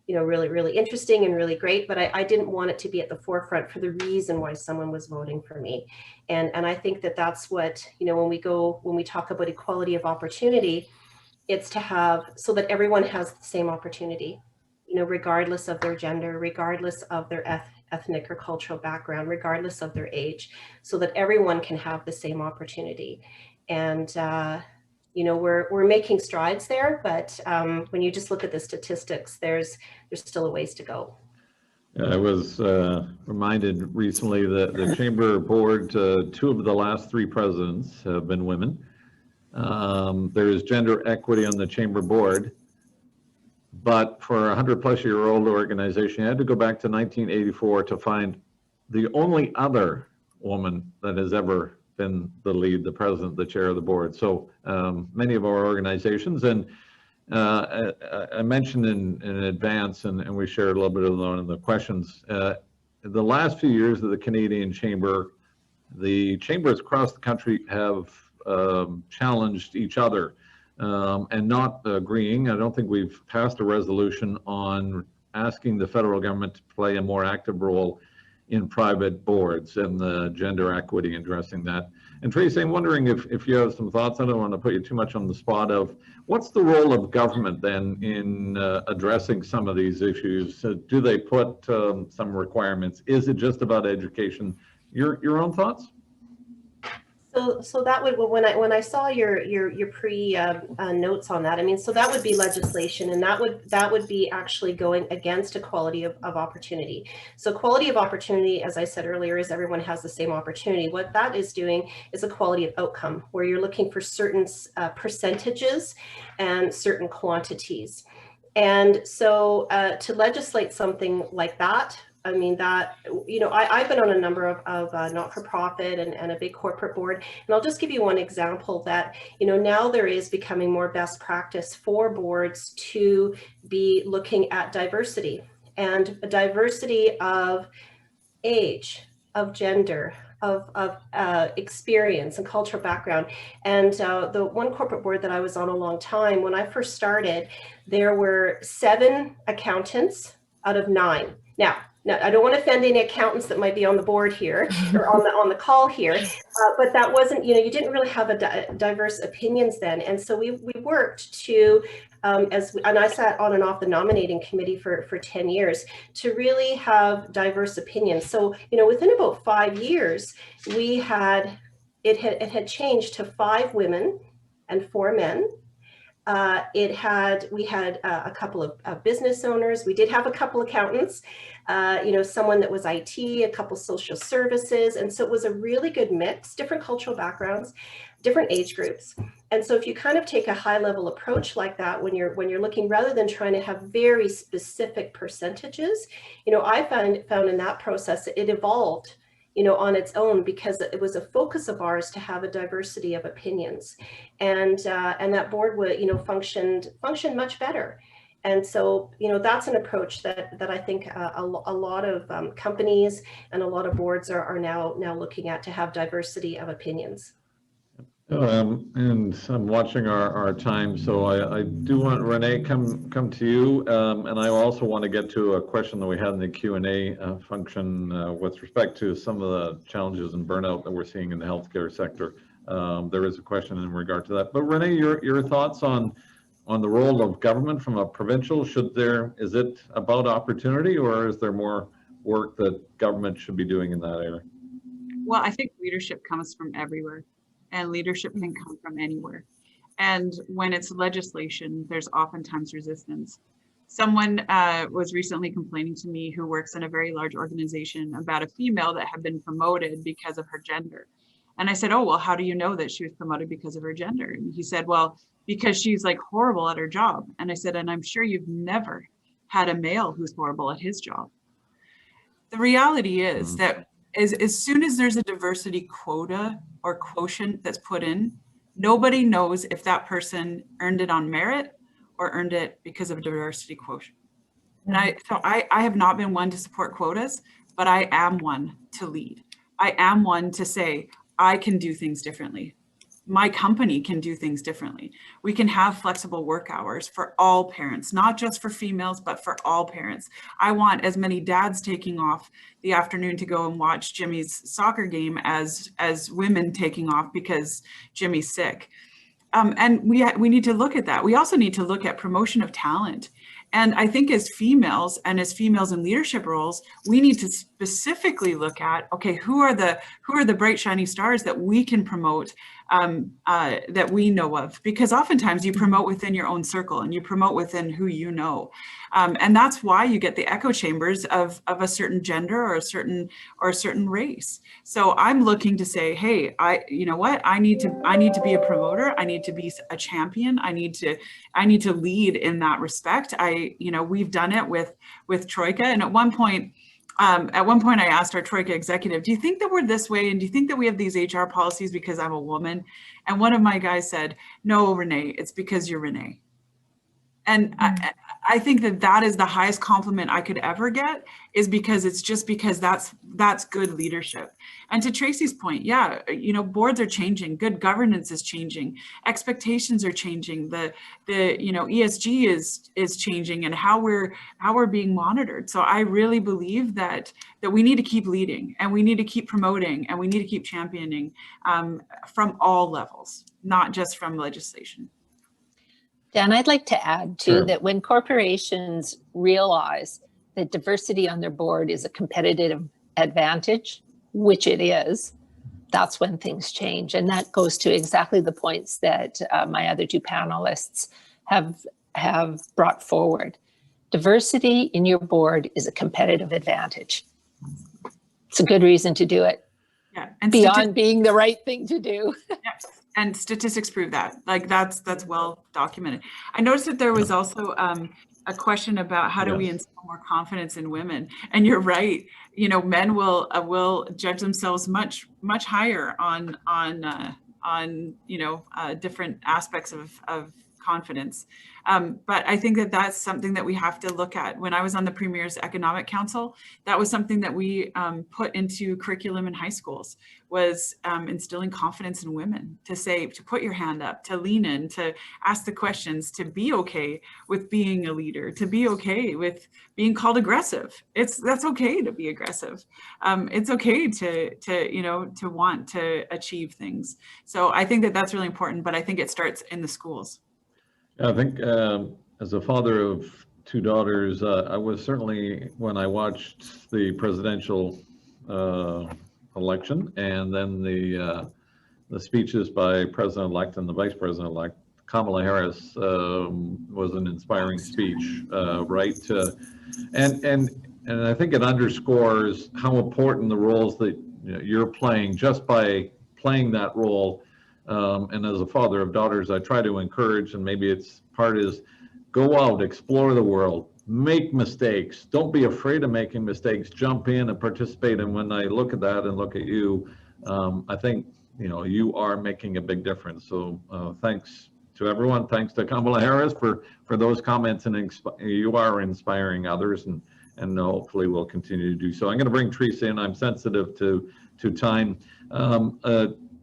[SPEAKER 4] really, really interesting and really great, but I didn't want it to be at the forefront for the reason why someone was voting for me. And I think that's what, when we talk about equality of opportunity, it's to have, so that everyone has the same opportunity, regardless of their gender, regardless of their ethnic or cultural background, regardless of their age, so that everyone can have the same opportunity. And we're making strides there, but when you just look at the statistics, there's still a ways to go.
[SPEAKER 1] I was reminded recently that the Chamber Board, 2 of the last 3 presidents have been women. There is gender equity on the Chamber Board, but for a 100-plus-year-old organization, you had to go back to 1984 to find the only other woman that has ever been the lead, the president, the chair of the board. So many of our organizations, and I mentioned in advance, and we shared a little bit of that in the questions, the last few years of the Canadian Chamber, the chambers across the country have challenged each other and not agreeing. I don't think we've passed a resolution on asking the federal government to play a more active role in private boards and the gender equity, addressing that. And Tracy, I'm wondering if you have some thoughts. I don't want to put you too much on the spot of what's the role of government then in addressing some of these issues? Do they put some requirements? Is it just about education? Your own thoughts?
[SPEAKER 4] So that would, when I saw your pre notes on that, I mean, so that would be legislation, and that would be actually going against equality of opportunity. So equality of opportunity, as I said earlier, is everyone has the same opportunity. What that is doing is equality of outcome, where you're looking for certain percentages and certain quantities. And so to legislate something like that, I mean, that, I've been on a number of not-for-profit and a big corporate board. And I'll just give you one example that, now there is becoming more best practice for boards to be looking at diversity. and a diversity of age, of gender, of experience and cultural background. And the one corporate board that I was on a long time, when I first started, there were 7 accountants out of 9. Now, I don't want to offend any accountants that might be on the board here or on the call here, but that wasn't, you didn't really have a diverse opinions then. And so we worked to, and I sat on and off the nominating committee for 10 years to really have diverse opinions. So, within about 5 years, it had changed to 5 women and 4 men. We had a couple of business owners. We did have a couple accountants, someone that was IT, a couple social services. And so it was a really good mix, different cultural backgrounds, different age groups. And so if you kind of take a high level approach like that, when you're looking, rather than trying to have very specific percentages, I found in that process, it evolved, on its own, because it was a focus of ours to have a diversity of opinions, and that board would, functioned much better. And so, that's an approach that I think a lot of companies and a lot of boards are now looking at, to have diversity of opinions.
[SPEAKER 1] And I'm watching our time, so I do want Renee come to you, and I also want to get to a question that we had in the Q&A function with respect to some of the challenges and burnout that we're seeing in the healthcare sector. There is a question in regard to that, but Renee, your thoughts on the role of government from a provincial? Is it about opportunity, or is there more work that government should be doing in that area?
[SPEAKER 5] Well, I think leadership comes from everywhere. And leadership can come from anywhere. And when it's legislation, there's oftentimes resistance. Someone was recently complaining to me, who works in a very large organization, about a female that had been promoted because of her gender. And I said, oh, well, how do you know that she was promoted because of her gender? And he said, well, because she's like horrible at her job. And I said, and I'm sure you've never had a male who's horrible at his job. The reality is that as soon as there's a diversity quota or quotient that's put in, nobody knows if that person earned it on merit or earned it because of a diversity quotient. And I have not been one to support quotas, but I am one to lead. I am one to say, I can do things differently. My company can do things differently. We can have flexible work hours for all parents, not just for females, but for all parents. I want as many dads taking off the afternoon to go and watch Jimmy's soccer game as women taking off because Jimmy's sick. And we need to look at that. We also need to look at promotion of talent. And I think as females in leadership roles, we need to specifically look at, okay, who are the bright shining stars that we can promote, that we know of? Because oftentimes you promote within your own circle and you promote within who you know. And that's why you get the echo chambers of a certain gender or a certain race. So I'm looking to say, hey, you know what? I need to be a promoter. I need to be a champion. I need to lead in that respect. We've done it with Troika. And at one point I asked our Troika executive, do you think that we're this way? And do you think that we have these HR policies because I'm a woman? And one of my guys said, no, Renee, it's because you're Renee. And I think that is the highest compliment I could ever get, is because it's just because that's good leadership. And to Tracy's point, yeah, boards are changing, good governance is changing, expectations are changing, the ESG is changing, and how we're being monitored. So I really believe that we need to keep leading, and we need to keep promoting, and we need to keep championing from all levels, not just from legislation.
[SPEAKER 6] Dan, I'd like to add too that when corporations realize that diversity on their board is a competitive advantage, which it is, that's when things change. And that goes to exactly the points that my other 2 panelists have brought forward. Diversity in your board is a competitive advantage. It's a good reason to do it.
[SPEAKER 5] Yeah, and
[SPEAKER 6] beyond being the right thing to do.
[SPEAKER 5] Yes. And statistics prove that. Like that's well documented. I noticed that there was also a question about how do we instill more confidence in women. And you're right. Men will judge themselves much higher on different aspects of confidence. But I think that that's something that we have to look at. When I was on the Premier's Economic Council, that was something that we put into curriculum in high schools, was instilling confidence in women, to put your hand up, to lean in, to ask the questions, to be okay with being a leader, to be okay with being called aggressive. That's okay to be aggressive. It's okay to want to achieve things. So I think that that's really important, but I think it starts in the schools.
[SPEAKER 1] I think as a father of two daughters, I was certainly, when I watched the presidential election and then the speeches by President-elect and the Vice President-elect, Kamala Harris was an inspiring speech, right? And I think it underscores how important the roles that you're playing just by playing that role. And as a father of daughters, I try to encourage, and maybe it's part is go out, explore the world, make mistakes. Don't be afraid of making mistakes. Jump in and participate. And when I look at that and look at you, I think, you are making a big difference. So thanks to everyone. Thanks to Kamala Harris for those comments, and you are inspiring others, and hopefully we'll continue to do so. I'm going to bring Tracy in. I'm sensitive to time.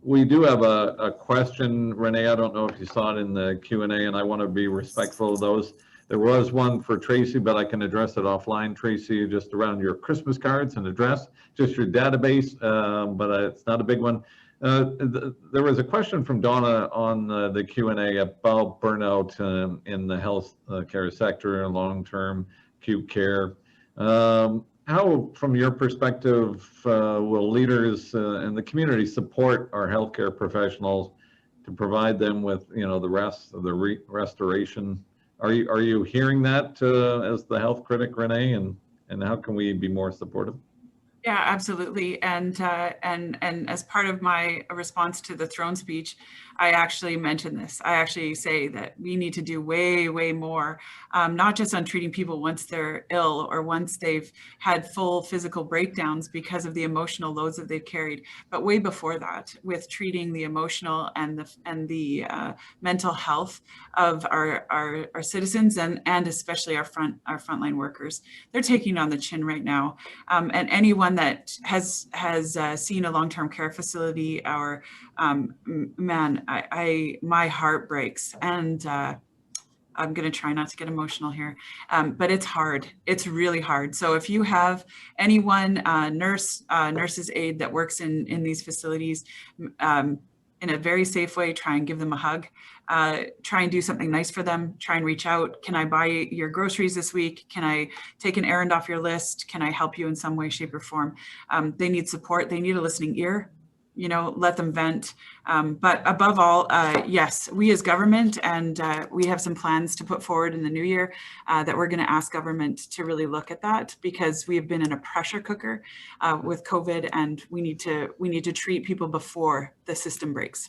[SPEAKER 1] We do have a question, Renee. I don't know if you saw it in the Q&A, and I want to be respectful of those. There was one for Tracy, but I can address it offline, Tracy, just around your Christmas cards and address, just your database, but it's not a big one. There was a question from Donna on the Q&A about burnout in the health care sector and long-term acute care. How, from your perspective, will leaders in the community support our healthcare professionals to provide them with, the rest of the restoration? Are you hearing that as the health critic, Renee, and how can we be more supportive?
[SPEAKER 5] Yeah, absolutely. And as part of my response to the throne speech, I actually mentioned this. I actually say that we need to do way, way more, not just on treating people once they're ill or once they've had full physical breakdowns because of the emotional loads that they've carried, but way before that, with treating the emotional and the mental health of our citizens and especially our frontline workers. They're taking on the chin right now, and anyone that has seen a long-term care facility, or man, my heart breaks, and I'm going to try not to get emotional here, but it's hard. It's really hard. So if you have anyone, nurse's aide that works in these facilities, in a very safe way, try and give them a hug. Try and do something nice for them. Try and reach out. Can I buy your groceries this week? Can I take an errand off your list? Can I help you in some way, shape, or form? They need support. They need a listening ear. Let them vent. But above all, yes, we as government, and we have some plans to put forward in the new year that we're going to ask government to really look at that, because we have been in a pressure cooker with COVID, and we need to treat people before the system breaks.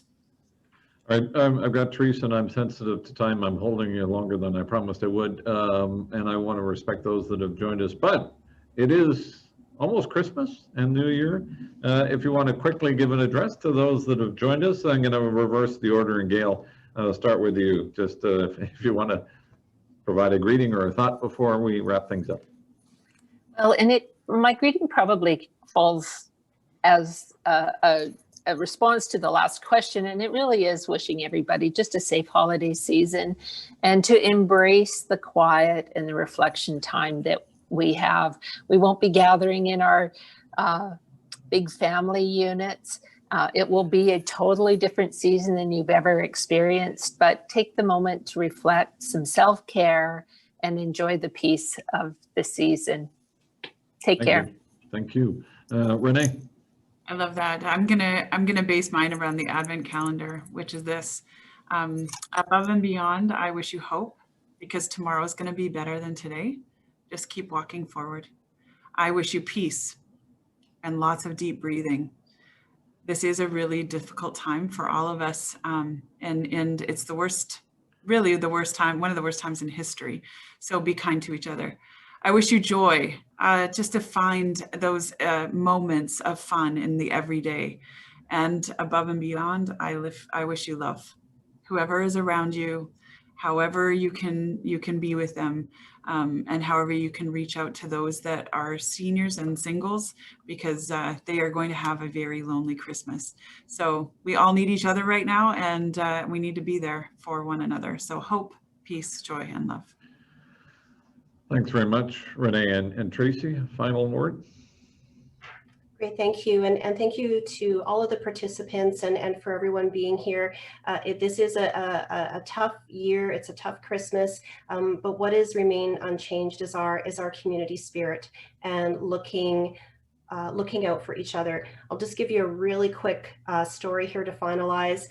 [SPEAKER 1] All right, I've got Teresa, and I'm sensitive to time. I'm holding you longer than I promised I would, and I want to respect those that have joined us. But it is almost Christmas and New Year. If you want to quickly give an address to those that have joined us, I'm going to reverse the order, and Gail, start with you. Just if you want to provide a greeting or a thought before we wrap things up.
[SPEAKER 6] Well, and my greeting probably falls as a response to the last question, and it really is wishing everybody just a safe holiday season, and to embrace the quiet and the reflection time that we have. We won't be gathering in our big family units. It will be a totally different season than you've ever experienced, but take the moment to reflect, some self-care, and enjoy the peace of the season. Take care.
[SPEAKER 1] Thank you. Renee?
[SPEAKER 5] I love that. I'm gonna base mine around the Advent calendar, which is this: above and beyond, I wish you hope, because tomorrow is going to be better than today. Just keep walking forward. I wish you peace and lots of deep breathing. This is a really difficult time for all of us, and it's the worst, really the worst time, one of the worst times in history. So be kind to each other. I wish you joy, just to find those moments of fun in the everyday. And above and beyond, I wish you love. Whoever is around you, however you can be with them, and however you can reach out to those that are seniors and singles, because they are going to have a very lonely Christmas. So we all need each other right now, and we need to be there for one another. So hope, peace, joy, and love.
[SPEAKER 1] Thanks very much, Renee. And Tracy, final word?
[SPEAKER 4] Great, thank you. And thank you to all of the participants and for everyone being here. This is a tough year, it's a tough Christmas, but what is remain unchanged is our community spirit and looking out for each other. I'll just give you a really quick story here to finalize.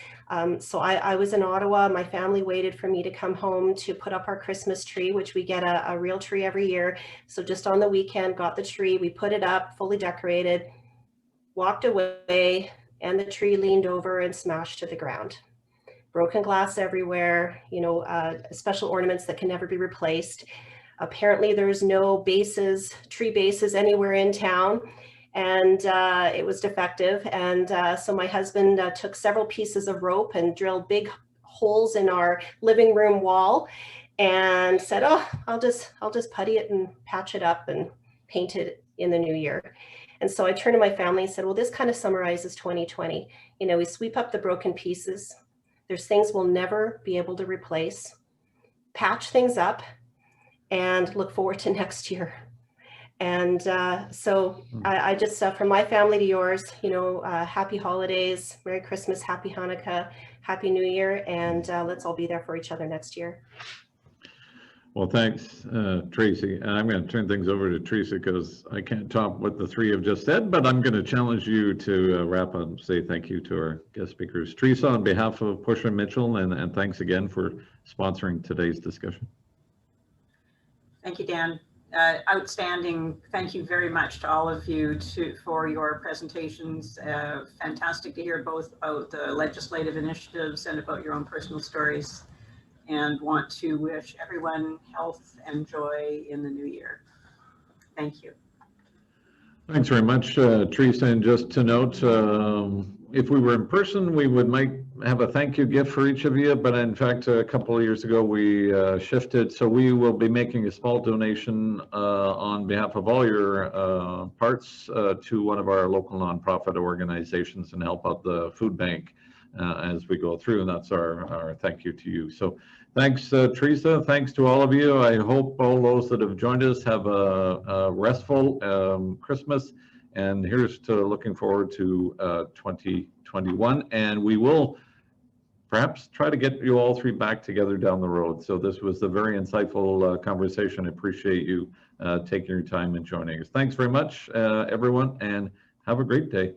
[SPEAKER 4] So I was in Ottawa. My family waited for me to come home to put up our Christmas tree, which we get a real tree every year. So just on the weekend, got the tree, we put it up, fully decorated, walked away, and the tree leaned over and smashed to the ground. Broken glass everywhere, you know, special ornaments that can never be replaced. Apparently there's no bases, tree bases anywhere in town, and it was defective. And so my husband took several pieces of rope and drilled big holes in our living room wall and said, oh, I'll just putty it and patch it up and paint it in the new year. And so I turned to my family and said, well, this kind of summarizes 2020. You know, we sweep up the broken pieces. There's things we'll never be able to replace, patch things up, and look forward to next year. And so I just, from my family to yours, you know, happy holidays, Merry Christmas, Happy Hanukkah, Happy New Year, and let's all be there for each other next year.
[SPEAKER 1] Well, thanks, Tracy. And I'm going to turn things over to Tracy because I can't top what the three have just said, but I'm going to challenge you to wrap up and say thank you to our guest speakers. Teresa, on behalf of Pusher Mitchell, and thanks again for sponsoring today's discussion.
[SPEAKER 3] Thank you, Dan. Outstanding. Thank you very much to all of you for your presentations. Fantastic to hear both about the legislative initiatives and about your own personal stories. And want to wish everyone health and joy in the new year. Thank you.
[SPEAKER 1] Thanks very much, Teresa. And just to note, if we were in person, we might have a thank you gift for each of you. But in fact, a couple of years ago, we shifted. So we will be making a small donation on behalf of all your parts to one of our local nonprofit organizations and help out the food bank as we go through. And that's our thank you to you. So thanks, Teresa. Thanks to all of you. I hope all those that have joined us have a restful Christmas. And here's to looking forward to 2021. And we will perhaps try to get you all three back together down the road. So this was a very insightful conversation. I appreciate you taking your time and joining us. Thanks very much, everyone, and have a great day.